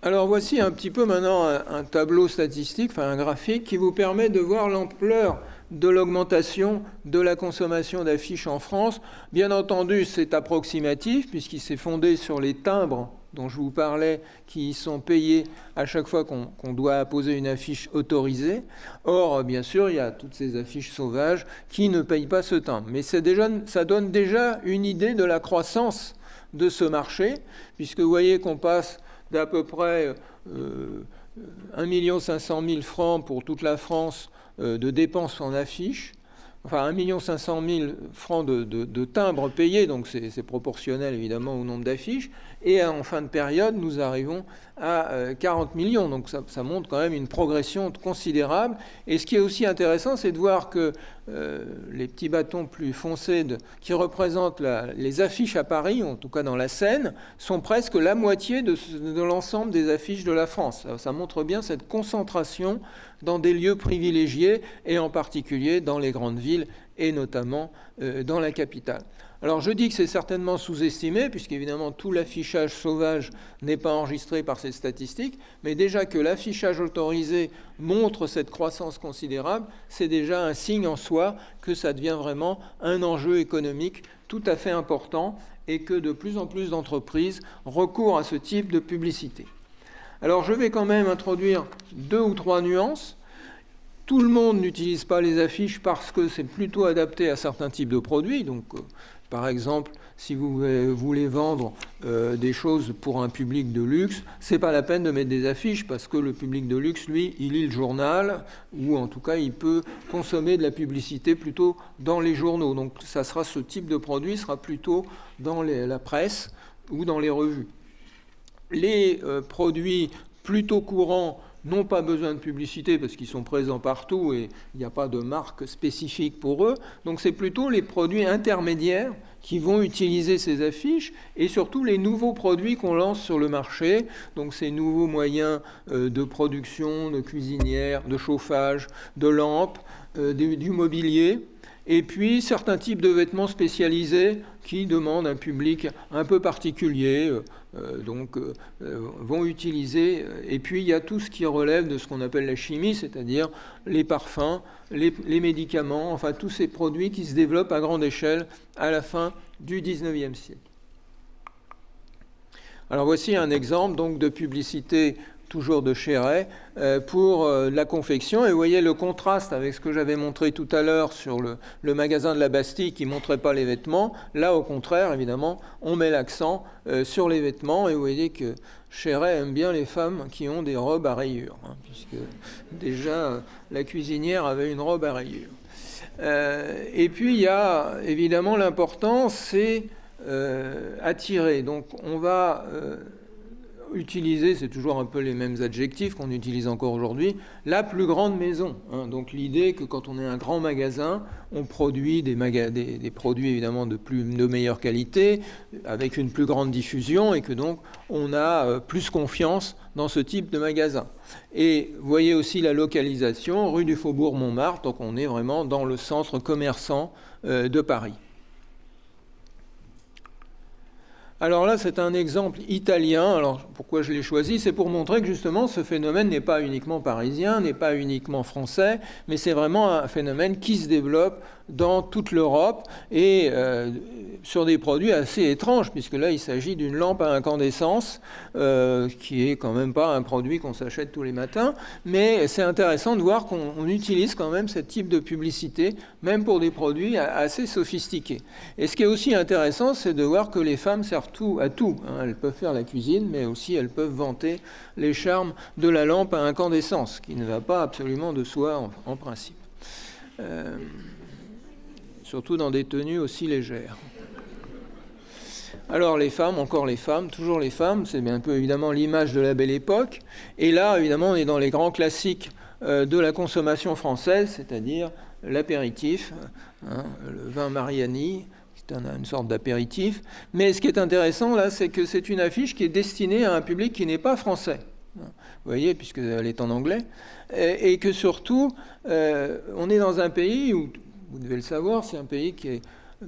Alors voici un petit peu maintenant un tableau statistique, enfin un graphique qui vous permet de voir l'ampleur de l'augmentation de la consommation d'affiches en France. Bien entendu, c'est approximatif puisqu'il s'est fondé sur les timbres dont je vous parlais qui sont payés à chaque fois qu'on doit apposer une affiche autorisée. Or, bien sûr, il y a toutes ces affiches sauvages qui ne payent pas ce timbre. Mais ça donne déjà une idée de la croissance de ce marché, puisque vous voyez qu'on passe d'à peu près 1 500 000 francs pour toute la France de dépenses en affiches, enfin 1 500 000 francs de timbres payés, donc c'est proportionnel évidemment au nombre d'affiches, et en fin de période, nous arrivons à 40 millions, donc ça montre quand même une progression considérable. Et ce qui est aussi intéressant, c'est de voir que les petits bâtons plus foncés qui représentent les affiches à Paris, en tout cas dans la Seine, sont presque la moitié de l'ensemble des affiches de la France. Ça montre bien cette concentration dans des lieux privilégiés, et en particulier dans les grandes villes, et notamment dans la capitale. Alors je dis que c'est certainement sous-estimé, puisqu'évidemment tout l'affichage sauvage n'est pas enregistré par ces statistiques, mais déjà que l'affichage autorisé montre cette croissance considérable, c'est déjà un signe en soi que ça devient vraiment un enjeu économique tout à fait important et que de plus en plus d'entreprises recourent à ce type de publicité. Alors je vais quand même introduire 2 ou 3 nuances. Tout le monde n'utilise pas les affiches parce que c'est plutôt adapté à certains types de produits. Donc, par exemple, si vous voulez vendre des choses pour un public de luxe, c'est pas la peine de mettre des affiches parce que le public de luxe, lui, il lit le journal ou en tout cas, il peut consommer de la publicité plutôt dans les journaux. Donc, ce type de produit sera plutôt dans la presse ou dans les revues. Les produits plutôt courants n'ont pas besoin de publicité parce qu'ils sont présents partout et il n'y a pas de marque spécifique pour eux. Donc c'est plutôt les produits intermédiaires qui vont utiliser ces affiches et surtout les nouveaux produits qu'on lance sur le marché. Donc ces nouveaux moyens de production, de cuisinières, de chauffage, de lampes, du mobilier. Et puis certains types de vêtements spécialisés qui demandent un public un peu particulier, vont utiliser. Et puis il y a tout ce qui relève de ce qu'on appelle la chimie, c'est-à-dire les parfums, les médicaments, enfin tous ces produits qui se développent à grande échelle à la fin du XIXe siècle. Alors voici un exemple donc de publicité toujours de chez Ray, pour la confection. Et vous voyez le contraste avec ce que j'avais montré tout à l'heure sur le magasin de la Bastille qui ne montrait pas les vêtements. Là, au contraire, évidemment, on met l'accent sur les vêtements. Et vous voyez que chez Ray aime bien les femmes qui ont des robes à rayures, hein, puisque déjà la cuisinière avait une robe à rayures. Et puis, il y a évidemment l'important, c'est attirer. Donc, on va... utiliser, c'est toujours un peu les mêmes adjectifs qu'on utilise encore aujourd'hui, la plus grande maison. Hein. Donc l'idée que quand on est un grand magasin, on produit des produits évidemment de meilleure qualité, avec une plus grande diffusion, et que donc on a plus confiance dans ce type de magasin. Et vous voyez aussi la localisation, rue du Faubourg Montmartre, donc on est vraiment dans le centre commerçant de Paris. Alors là, c'est un exemple italien. Alors pourquoi je l'ai choisi? C'est pour montrer que justement ce phénomène n'est pas uniquement parisien, n'est pas uniquement français, mais c'est vraiment un phénomène qui se développe dans toute l'Europe et sur des produits assez étranges, puisque là il s'agit d'une lampe à incandescence qui est quand même pas un produit qu'on s'achète tous les matins, mais c'est intéressant de voir qu'on utilise quand même ce type de publicité, même pour des produits assez sophistiqués. Et ce qui est aussi intéressant, c'est de voir que les femmes servent à tout. Elles peuvent faire la cuisine, mais aussi elles peuvent vanter les charmes de la lampe à incandescence, qui ne va pas absolument de soi en principe. Surtout dans des tenues aussi légères. Alors les femmes, encore les femmes, toujours les femmes, c'est un peu évidemment l'image de la Belle Époque. Et là, évidemment, on est dans les grands classiques de la consommation française, c'est-à-dire l'apéritif, le vin Mariani, c'est une sorte d'apéritif. Mais ce qui est intéressant, là, c'est que c'est une affiche qui est destinée à un public qui n'est pas français. Vous voyez, puisqu'elle est en anglais. Et que surtout, on est dans un pays où, vous devez le savoir, c'est un pays qui est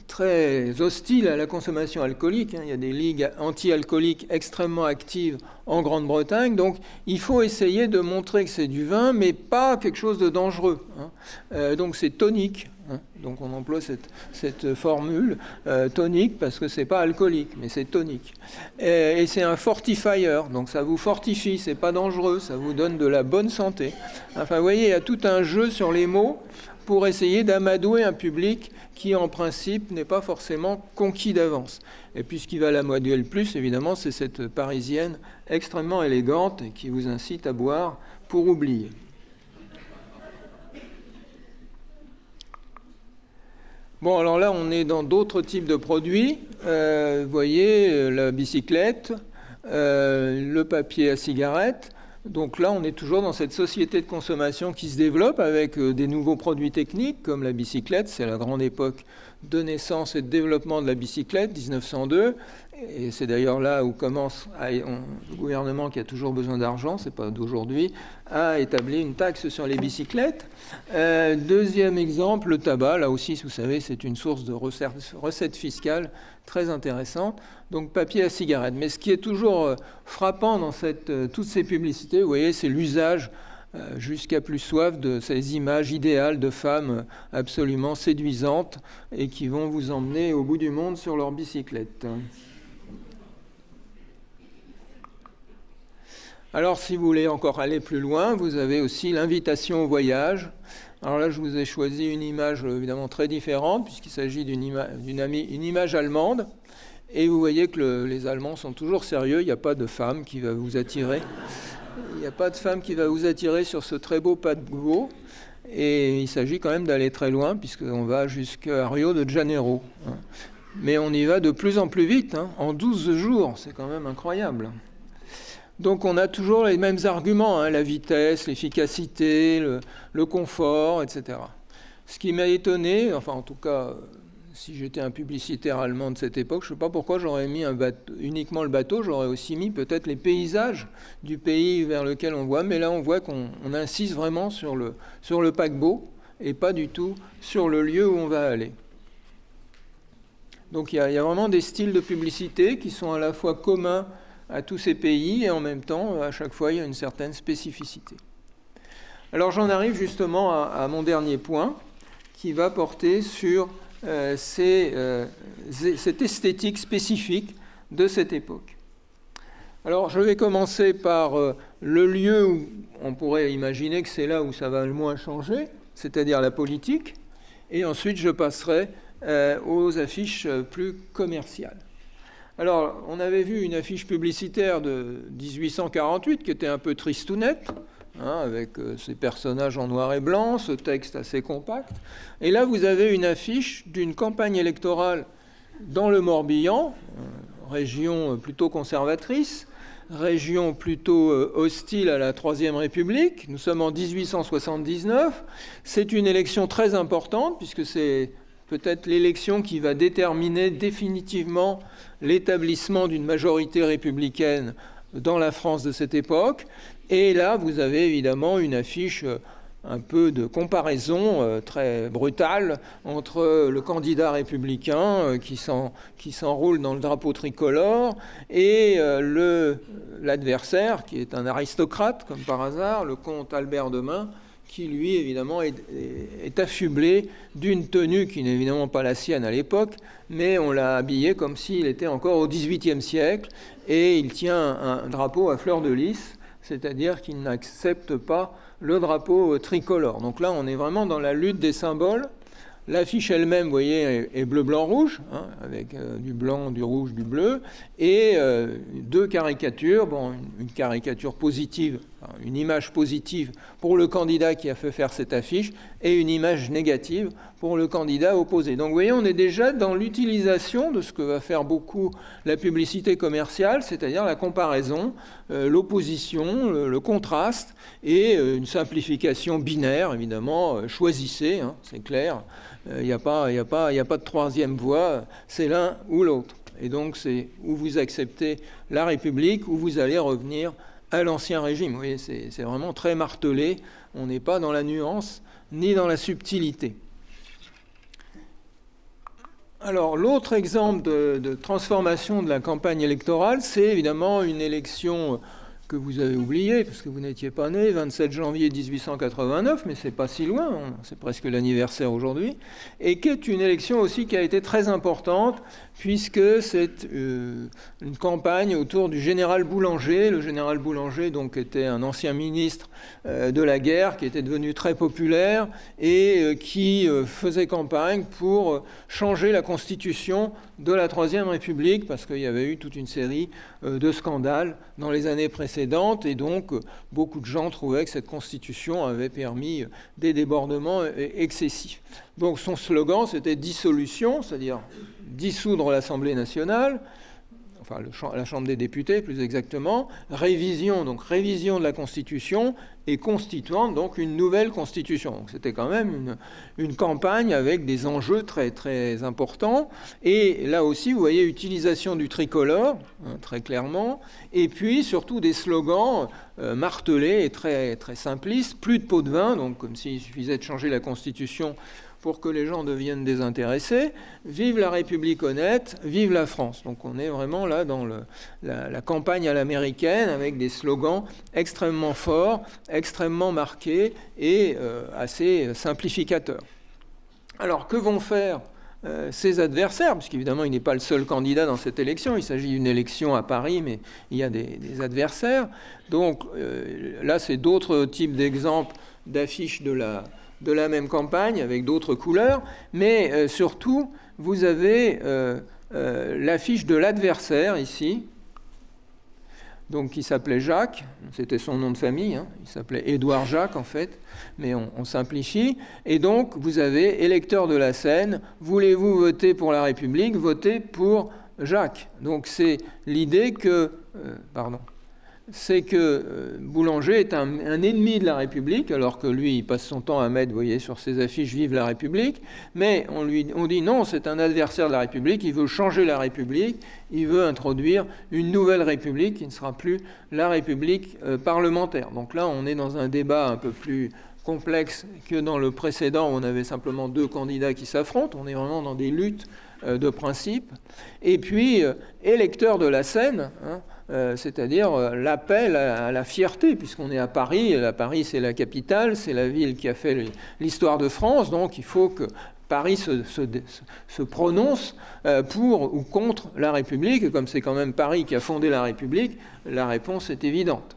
très hostile à la consommation alcoolique. Il y a des ligues anti-alcooliques extrêmement actives en Grande-Bretagne. Donc, il faut essayer de montrer que c'est du vin, mais pas quelque chose de dangereux. Donc, c'est tonique. Donc, on emploie cette formule tonique parce que c'est pas alcoolique, mais c'est tonique. Et c'est un fortifier. Donc, ça vous fortifie. C'est pas dangereux. Ça vous donne de la bonne santé. Enfin, vous voyez, il y a tout un jeu sur les mots pour essayer d'amadouer un public qui, en principe, n'est pas forcément conquis d'avance. Et puis, ce qui va l'amadouer le plus, évidemment, c'est cette Parisienne extrêmement élégante et qui vous incite à boire pour oublier. Bon, alors là, on est dans d'autres types de produits. Vous voyez, la bicyclette, le papier à cigarette. Donc là, on est toujours dans cette société de consommation qui se développe avec des nouveaux produits techniques comme la bicyclette. C'est la grande époque de naissance et de développement de la bicyclette, 1902. Et c'est d'ailleurs là où commence le gouvernement, qui a toujours besoin d'argent, c'est pas d'aujourd'hui, a établi une taxe sur les bicyclettes. Deuxième exemple, le tabac. Là aussi, vous savez, c'est une source de recettes fiscales très intéressante. Donc papier à cigarette. Mais ce qui est toujours frappant dans toutes ces publicités, vous voyez, c'est l'usage jusqu'à plus soif de ces images idéales de femmes absolument séduisantes et qui vont vous emmener au bout du monde sur leur bicyclette. Alors, si vous voulez encore aller plus loin, vous avez aussi l'invitation au voyage. Alors là, je vous ai choisi une image évidemment très différente, puisqu'il s'agit d'une image allemande. Et vous voyez que les Allemands sont toujours sérieux, il n'y a pas de femme qui va vous attirer. Il n'y a pas de femme qui va vous attirer sur ce très beau paquebot. Et il s'agit quand même d'aller très loin, puisqu'on va jusqu'à Rio de Janeiro. Mais on y va de plus en plus vite, en 12 jours, c'est quand même incroyable. Donc on a toujours les mêmes arguments, la vitesse, l'efficacité, le confort, etc. Ce qui m'a étonné, enfin en tout cas, si j'étais un publicitaire allemand de cette époque, je ne sais pas pourquoi j'aurais mis uniquement le bateau, j'aurais aussi mis peut-être les paysages du pays vers lequel on voit, mais là on voit qu'on insiste vraiment sur le paquebot et pas du tout sur le lieu où on va aller. Donc il y a vraiment des styles de publicité qui sont à la fois communs à tous ces pays, et en même temps, à chaque fois, il y a une certaine spécificité. Alors j'en arrive justement à mon dernier point, qui va porter sur cette esthétique spécifique de cette époque. Alors je vais commencer par le lieu où on pourrait imaginer que c'est là où ça va le moins changer, c'est-à-dire la politique, et ensuite je passerai aux affiches plus commerciales. Alors, on avait vu une affiche publicitaire de 1848 qui était un peu tristounette, avec ces personnages en noir et blanc, ce texte assez compact. Et là, vous avez une affiche d'une campagne électorale dans le Morbihan, région plutôt conservatrice, région plutôt hostile à la Troisième République. Nous sommes en 1879. C'est une élection très importante, puisque c'est peut-être l'élection qui va déterminer définitivement l'établissement d'une majorité républicaine dans la France de cette époque. Et là, vous avez évidemment une affiche un peu de comparaison très brutale entre le candidat républicain qui s'enroule dans le drapeau tricolore et l'adversaire, qui est un aristocrate, comme par hasard, le comte Albert de Mun, qui lui, évidemment, est affublé d'une tenue qui n'est évidemment pas la sienne à l'époque, mais on l'a habillé comme s'il était encore au XVIIIe siècle, et il tient un drapeau à fleur de lys, c'est-à-dire qu'il n'accepte pas le drapeau tricolore. Donc là, on est vraiment dans la lutte des symboles. L'affiche elle-même, vous voyez, est bleu-blanc-rouge, hein, avec du blanc, du rouge, du bleu, et deux caricatures, une caricature positive, une image positive pour le candidat qui a fait faire cette affiche, et une image négative pour le candidat opposé. Donc vous voyez, on est déjà dans l'utilisation de ce que va faire beaucoup la publicité commerciale, c'est-à-dire la comparaison, l'opposition, le contraste, et une simplification binaire, évidemment, choisissez, hein, c'est clair. Il n'y a pas de troisième voie, c'est l'un ou l'autre. Et donc, c'est où vous acceptez la République, ou vous allez revenir à l'Ancien Régime. Vous voyez, c'est vraiment très martelé. On n'est pas dans la nuance, ni dans la subtilité. Alors, l'autre exemple de transformation de la campagne électorale, c'est évidemment une élection que vous avez oublié, parce que vous n'étiez pas né, 27 janvier 1889, mais c'est pas si loin, c'est presque l'anniversaire aujourd'hui, et qui est une élection aussi qui a été très importante, puisque c'est une campagne autour du général Boulanger. Le général Boulanger, donc, était un ancien ministre de la guerre, qui était devenu très populaire, et qui faisait campagne pour changer la constitution de la Troisième République, parce qu'il y avait eu toute une série de scandales dans les années précédentes, et donc beaucoup de gens trouvaient que cette constitution avait permis des débordements excessifs. Donc son slogan, c'était dissolution, c'est-à-dire dissoudre l'Assemblée nationale, enfin la Chambre des députés plus exactement, révision de la Constitution, et constituant donc une nouvelle Constitution. Donc c'était quand même une campagne avec des enjeux très, très importants. Et là aussi, vous voyez, utilisation du tricolore, hein, très clairement, et puis surtout des slogans martelés et très, très simplistes. Plus de pot de vin, donc comme s'il suffisait de changer la Constitution pour que les gens deviennent désintéressés. Vive la République honnête, vive la France. Donc on est vraiment là dans la campagne à l'américaine, avec des slogans extrêmement forts, extrêmement marqués et assez simplificateurs. Alors que vont faire ses adversaires, puisqu'évidemment il n'est pas le seul candidat dans cette élection, il s'agit d'une élection à Paris, mais il y a des adversaires. Donc là, c'est d'autres types d'exemples d'affiches de la même campagne, avec d'autres couleurs, mais surtout, vous avez l'affiche de l'adversaire ici, donc qui s'appelait Jacques, c'était son nom de famille, hein, il s'appelait Édouard Jacques en fait, mais on simplifie, et donc vous avez électeurs de la Seine, voulez-vous voter pour la République, votez pour Jacques. Donc c'est l'idée que... c'est que Boulanger est un ennemi de la République, alors que lui, il passe son temps à mettre, vous voyez, sur ses affiches « Vive la République », mais on dit non, c'est un adversaire de la République, il veut changer la République, il veut introduire une nouvelle République qui ne sera plus la République parlementaire. Donc là, on est dans un débat un peu plus complexe que dans le précédent, où on avait simplement deux candidats qui s'affrontent, on est vraiment dans des luttes de principe. Et puis, électeurs de la Seine, hein, c'est-à-dire l'appel à la fierté, puisqu'on est à Paris, et Paris c'est la capitale, c'est la ville qui a fait l'histoire de France, donc il faut que Paris se prononce pour ou contre la République, et comme c'est quand même Paris qui a fondé la République, la réponse est évidente.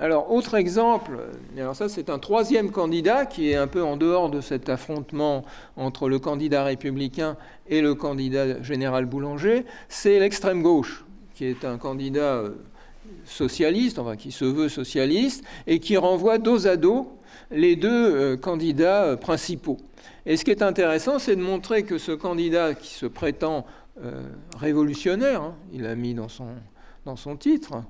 Alors, autre exemple, alors ça c'est un troisième candidat qui est un peu en dehors de cet affrontement entre le candidat républicain et le candidat général Boulanger, c'est l'extrême gauche, qui est un candidat socialiste, enfin qui se veut socialiste, et qui renvoie dos à dos les deux candidats principaux. Et ce qui est intéressant, c'est de montrer que ce candidat qui se prétend révolutionnaire, hein, il a mis dans dans son titre.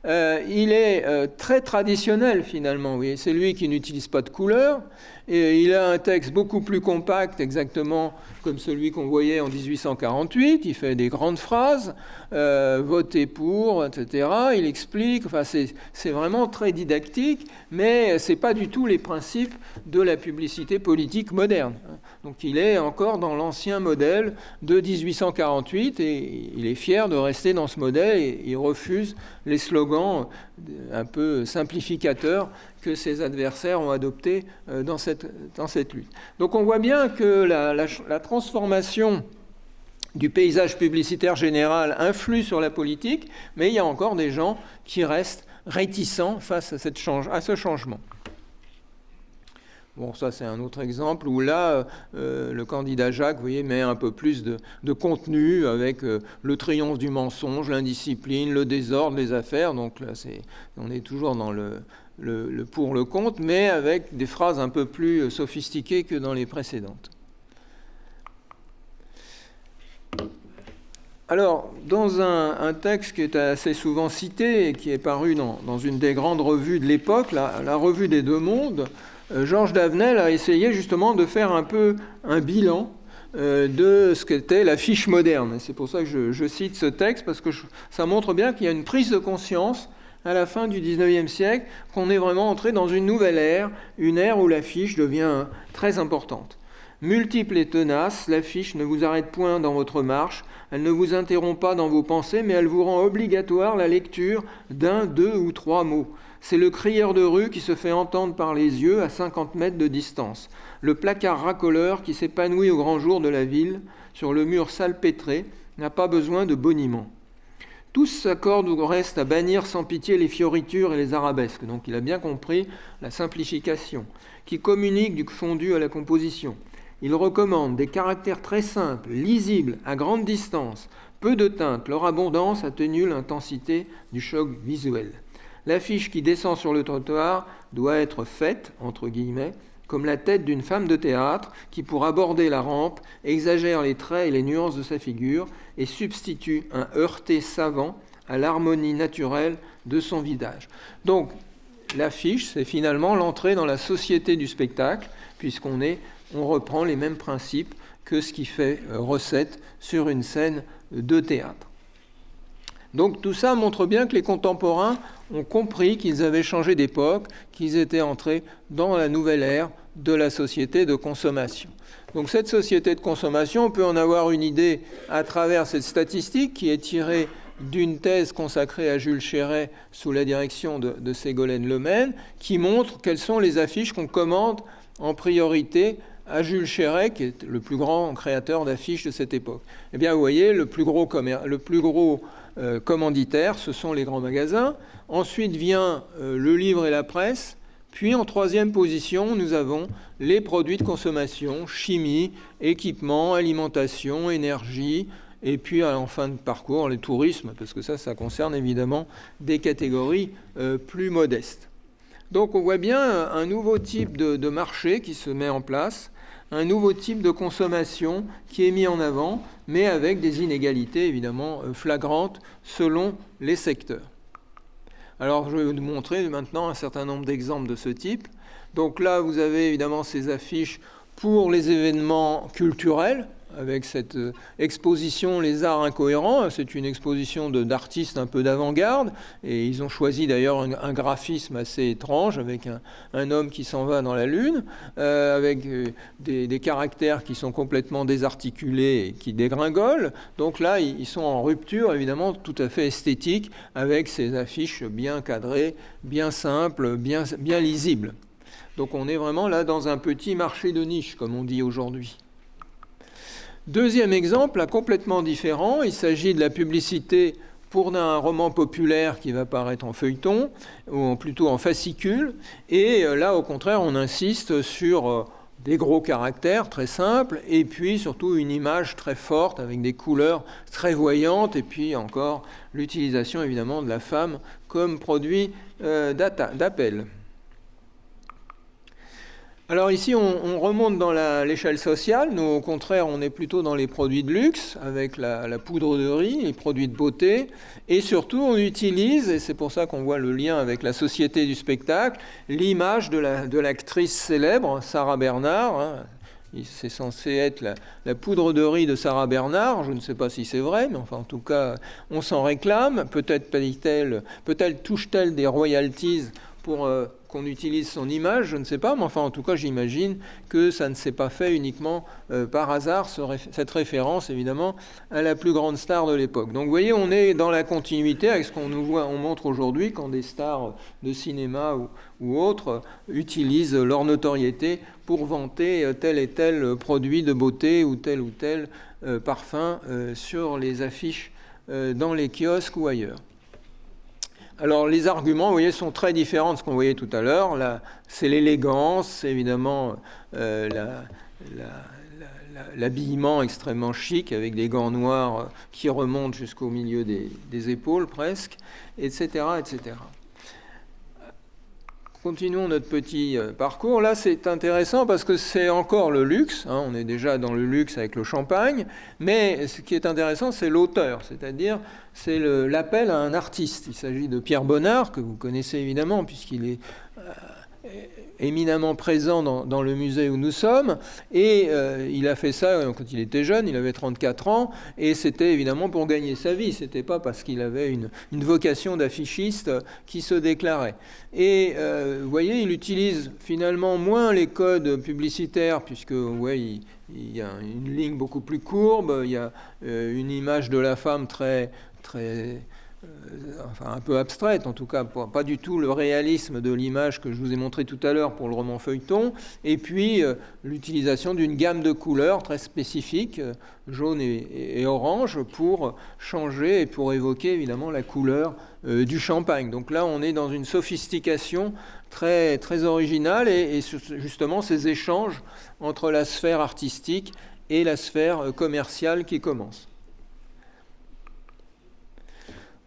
Il est très traditionnel finalement. Vous voyez, c'est lui qui n'utilise pas de couleur. Et il a un texte beaucoup plus compact, exactement comme celui qu'on voyait en 1848. Il fait des grandes phrases, votez pour, etc. Il explique. Enfin, c'est vraiment très didactique, mais c'est pas du tout les principes de la publicité politique moderne. Donc, il est encore dans l'ancien modèle de 1848 et il est fier de rester dans ce modèle et il refuse les slogans un peu simplificateurs que ses adversaires ont adoptés dans cette lutte. Donc on voit bien que la transformation du paysage publicitaire général influe sur la politique, mais il y a encore des gens qui restent réticents face à ce changement. Bon, ça c'est un autre exemple où là, le candidat Jacques, vous voyez, met un peu plus de contenu avec le triomphe du mensonge, l'indiscipline, le désordre, les affaires. Donc là, on est toujours dans le pour le contre, mais avec des phrases un peu plus sophistiquées que dans les précédentes. Alors, dans un texte qui est assez souvent cité et qui est paru dans une des grandes revues de l'époque, la revue des Deux Mondes, Georges Davenel a essayé justement de faire un peu un bilan de ce qu'était l'affiche moderne. C'est pour ça que je cite ce texte, parce que ça montre bien qu'il y a une prise de conscience à la fin du XIXe siècle, qu'on est vraiment entré dans une nouvelle ère, une ère où l'affiche devient très importante. Multiple et tenace, l'affiche ne vous arrête point dans votre marche, elle ne vous interrompt pas dans vos pensées, mais elle vous rend obligatoire la lecture d'un, deux ou trois mots. C'est le crieur de rue qui se fait entendre par les yeux à 50 mètres de distance, le placard racoleur qui s'épanouit au grand jour de la ville, sur le mur salpêtré, n'a pas besoin de boniment. Tous s'accordent au reste à bannir sans pitié les fioritures et les arabesques. Donc il a bien compris la simplification, qui communique du fondu à la composition. Il recommande des caractères très simples, lisibles, à grande distance, peu de teintes, leur abondance atténue l'intensité du choc visuel. L'affiche qui descend sur le trottoir doit être faite, entre guillemets, comme la tête d'une femme de théâtre qui, pour aborder la rampe, exagère les traits et les nuances de sa figure et substitue un heurté savant à l'harmonie naturelle de son visage. Donc, l'affiche, c'est finalement l'entrée dans la société du spectacle, puisqu'on reprend les mêmes principes que ce qui fait recette sur une scène de théâtre. Donc tout ça montre bien que les contemporains ont compris qu'ils avaient changé d'époque, qu'ils étaient entrés dans la nouvelle ère de la société de consommation. Donc cette société de consommation, on peut en avoir une idée à travers cette statistique qui est tirée d'une thèse consacrée à Jules Chéret sous la direction de Ségolène Lemaine, qui montre quelles sont les affiches qu'on commande en priorité à Jules Chéret, qui est le plus grand créateur d'affiches de cette époque. Eh bien, vous voyez, le plus gros commanditaire, ce sont les grands magasins. Ensuite vient le livre et la presse. Puis en troisième position, nous avons les produits de consommation, chimie, équipement, alimentation, énergie, et puis en fin de parcours, le tourisme, parce que ça concerne évidemment des catégories plus modestes. Donc on voit bien un nouveau type de marché qui se met en place, un nouveau type de consommation qui est mis en avant, mais avec des inégalités évidemment flagrantes selon les secteurs. Alors je vais vous montrer maintenant un certain nombre d'exemples de ce type. Donc là, vous avez évidemment ces affiches pour les événements culturels, avec cette exposition Les Arts Incohérents. C'est une exposition d'artistes un peu d'avant-garde, et ils ont choisi d'ailleurs un graphisme assez étrange, avec un homme qui s'en va dans la Lune, avec des caractères qui sont complètement désarticulés et qui dégringolent. Donc là, ils sont en rupture, évidemment, tout à fait esthétique, avec ces affiches bien cadrées, bien simples, bien lisibles. Donc on est vraiment là dans un petit marché de niche, comme on dit aujourd'hui. Deuxième exemple, là, complètement différent, il s'agit de la publicité pour un roman populaire qui va paraître en feuilleton, ou plutôt en fascicule, et là, au contraire, on insiste sur des gros caractères très simples, et puis surtout une image très forte, avec des couleurs très voyantes, et puis encore l'utilisation, évidemment, de la femme comme produit d'appel. Alors ici, on remonte dans l'échelle sociale. Nous, au contraire, on est plutôt dans les produits de luxe, avec la poudre de riz, les produits de beauté. Et surtout, on utilise, et c'est pour ça qu'on voit le lien avec la société du spectacle, l'image de l'actrice célèbre, Sarah Bernhardt. Hein. C'est censé être la poudre de riz de Sarah Bernhardt. Je ne sais pas si c'est vrai, mais enfin, en tout cas, on s'en réclame. Peut-être touche-t-elle des royalties pour qu'on utilise son image, je ne sais pas, mais enfin en tout cas j'imagine que ça ne s'est pas fait uniquement par hasard, cette référence évidemment à la plus grande star de l'époque. Donc vous voyez, on est dans la continuité avec ce qu'on montre aujourd'hui quand des stars de cinéma ou autres utilisent leur notoriété pour vanter tel et tel produit de beauté ou tel parfum sur les affiches dans les kiosques ou ailleurs. Alors les arguments, vous voyez, sont très différents de ce qu'on voyait tout à l'heure. Là, c'est l'élégance, c'est évidemment l'habillement extrêmement chic avec des gants noirs qui remontent jusqu'au milieu des épaules presque, etc., etc. Continuons notre petit parcours. Là, c'est intéressant parce que c'est encore le luxe. Hein, on est déjà dans le luxe avec le champagne. Mais ce qui est intéressant, c'est l'auteur. C'est-à-dire, c'est l'appel à un artiste. Il s'agit de Pierre Bonnard, que vous connaissez évidemment, puisqu'il est éminemment présent dans le musée où nous sommes. Et il a fait ça quand il était jeune, il avait 34 ans. Et c'était évidemment pour gagner sa vie. C'était pas parce qu'il avait une vocation d'affichiste qui se déclarait. Et vous voyez, il utilise finalement moins les codes publicitaires, puisque il y a une ligne beaucoup plus courbe, il y a une image de la femme très un peu abstraite, en tout cas pas du tout le réalisme de l'image que je vous ai montré tout à l'heure pour le roman feuilleton, et puis l'utilisation d'une gamme de couleurs très spécifique, jaune et orange, pour changer et pour évoquer évidemment la couleur du champagne. Donc là, on est dans une sophistication très, très originale et justement ces échanges entre la sphère artistique et la sphère commerciale qui commence.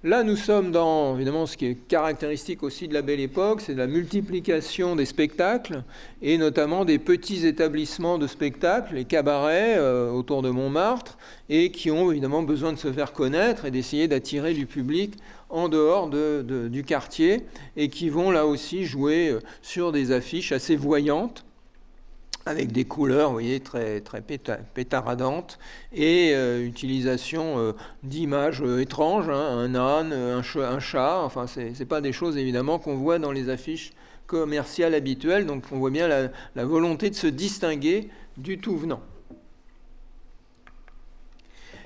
Là, nous sommes dans, évidemment, ce qui est caractéristique aussi de la Belle Époque, c'est la multiplication des spectacles, et notamment des petits établissements de spectacles, les cabarets autour de Montmartre, et qui ont évidemment besoin de se faire connaître et d'essayer d'attirer du public en dehors du quartier, et qui vont là aussi jouer sur des affiches assez voyantes, avec des couleurs, vous voyez, très, très pétaradantes, et utilisation d'images étranges, hein, un âne, un chat, enfin, c'est pas des choses, évidemment, qu'on voit dans les affiches commerciales habituelles, donc on voit bien la volonté de se distinguer du tout venant.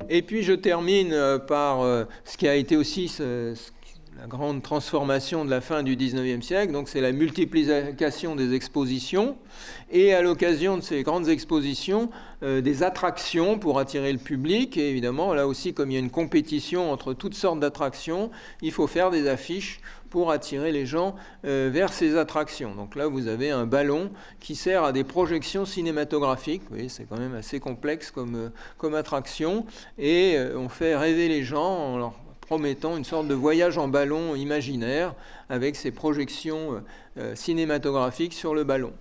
Et puis je termine par ce qui a été aussi la grande transformation de la fin du XIXe siècle, donc c'est la multiplication des expositions, et à l'occasion de ces grandes expositions, des attractions pour attirer le public, et évidemment, là aussi, comme il y a une compétition entre toutes sortes d'attractions, il faut faire des affiches pour attirer les gens vers ces attractions. Donc là, vous avez un ballon qui sert à des projections cinématographiques, vous voyez, c'est quand même assez complexe comme attraction, et on fait rêver les gens en leur promettant une sorte de voyage en ballon imaginaire avec ces projections cinématographiques sur le ballon.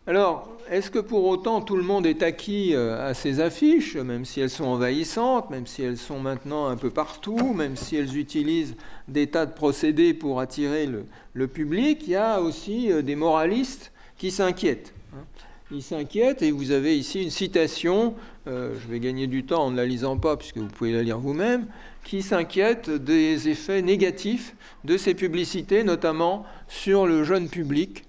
Alors, est-ce que pour autant tout le monde est acquis à ces affiches, même si elles sont envahissantes, même si elles sont maintenant un peu partout, même si elles utilisent des tas de procédés pour attirer le public? Il y a aussi des moralistes qui s'inquiètent. Ils s'inquiètent, et vous avez ici une citation, je vais gagner du temps en ne la lisant pas, puisque vous pouvez la lire vous-même, qui s'inquiète des effets négatifs de ces publicités, notamment sur le jeune public,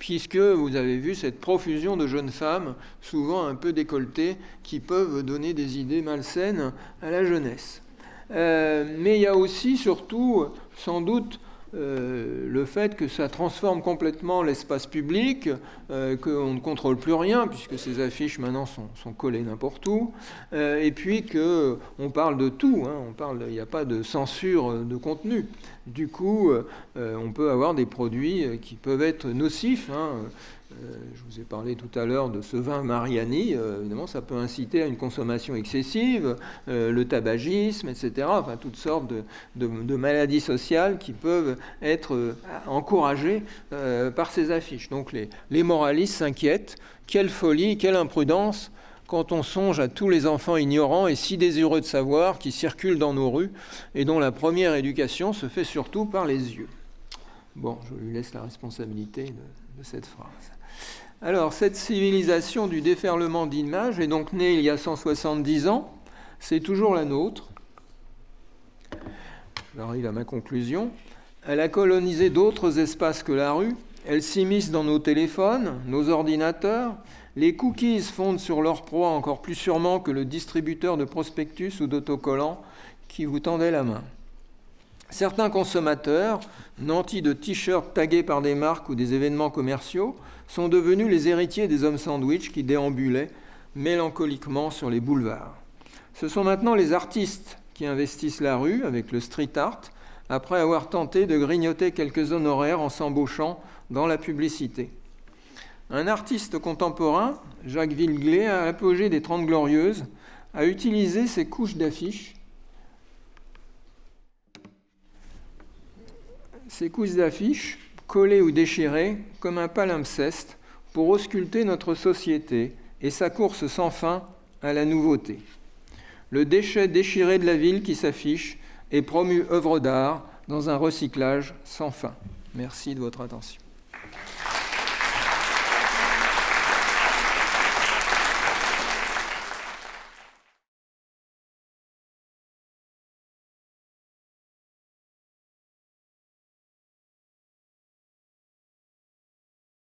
puisque vous avez vu cette profusion de jeunes femmes, souvent un peu décolletées, qui peuvent donner des idées malsaines à la jeunesse. Mais il y a aussi, surtout, sans doute, le fait que ça transforme complètement l'espace public, qu'on ne contrôle plus rien, puisque ces affiches maintenant sont collées n'importe où, et puis qu'on parle de tout, hein, il n'y a pas de censure de contenu. Du coup, on peut avoir des produits qui peuvent être nocifs, hein, Je vous ai parlé tout à l'heure de ce vin Mariani. Évidemment, ça peut inciter à une consommation excessive, le tabagisme, etc. Enfin, toutes sortes de maladies sociales qui peuvent être encouragées par ces affiches. Donc les moralistes s'inquiètent. Quelle folie, quelle imprudence quand on songe à tous les enfants ignorants et si désireux de savoir qui circulent dans nos rues et dont la première éducation se fait surtout par les yeux. Bon, je lui laisse la responsabilité de cette phrase. Alors, cette civilisation du déferlement d'images est donc née il y a 170 ans. C'est toujours la nôtre. J'arrive à ma conclusion. Elle a colonisé d'autres espaces que la rue. Elle s'immisce dans nos téléphones, nos ordinateurs. Les cookies fondent sur leur proie encore plus sûrement que le distributeur de prospectus ou d'autocollants qui vous tendait la main. Certains consommateurs, nantis de t-shirts tagués par des marques ou des événements commerciaux, sont devenus les héritiers des hommes sandwich qui déambulaient mélancoliquement sur les boulevards. Ce sont maintenant les artistes qui investissent la rue avec le street art, après avoir tenté de grignoter quelques honoraires en s'embauchant dans la publicité. Un artiste contemporain, Jacques Villeglé, à l'apogée des 30 Glorieuses, a utilisé ces couches d'affiches collées ou déchirées comme un palimpseste pour ausculter notre société et sa course sans fin à la nouveauté. Le déchet déchiré de la ville qui s'affiche est promu œuvre d'art dans un recyclage sans fin. Merci de votre attention.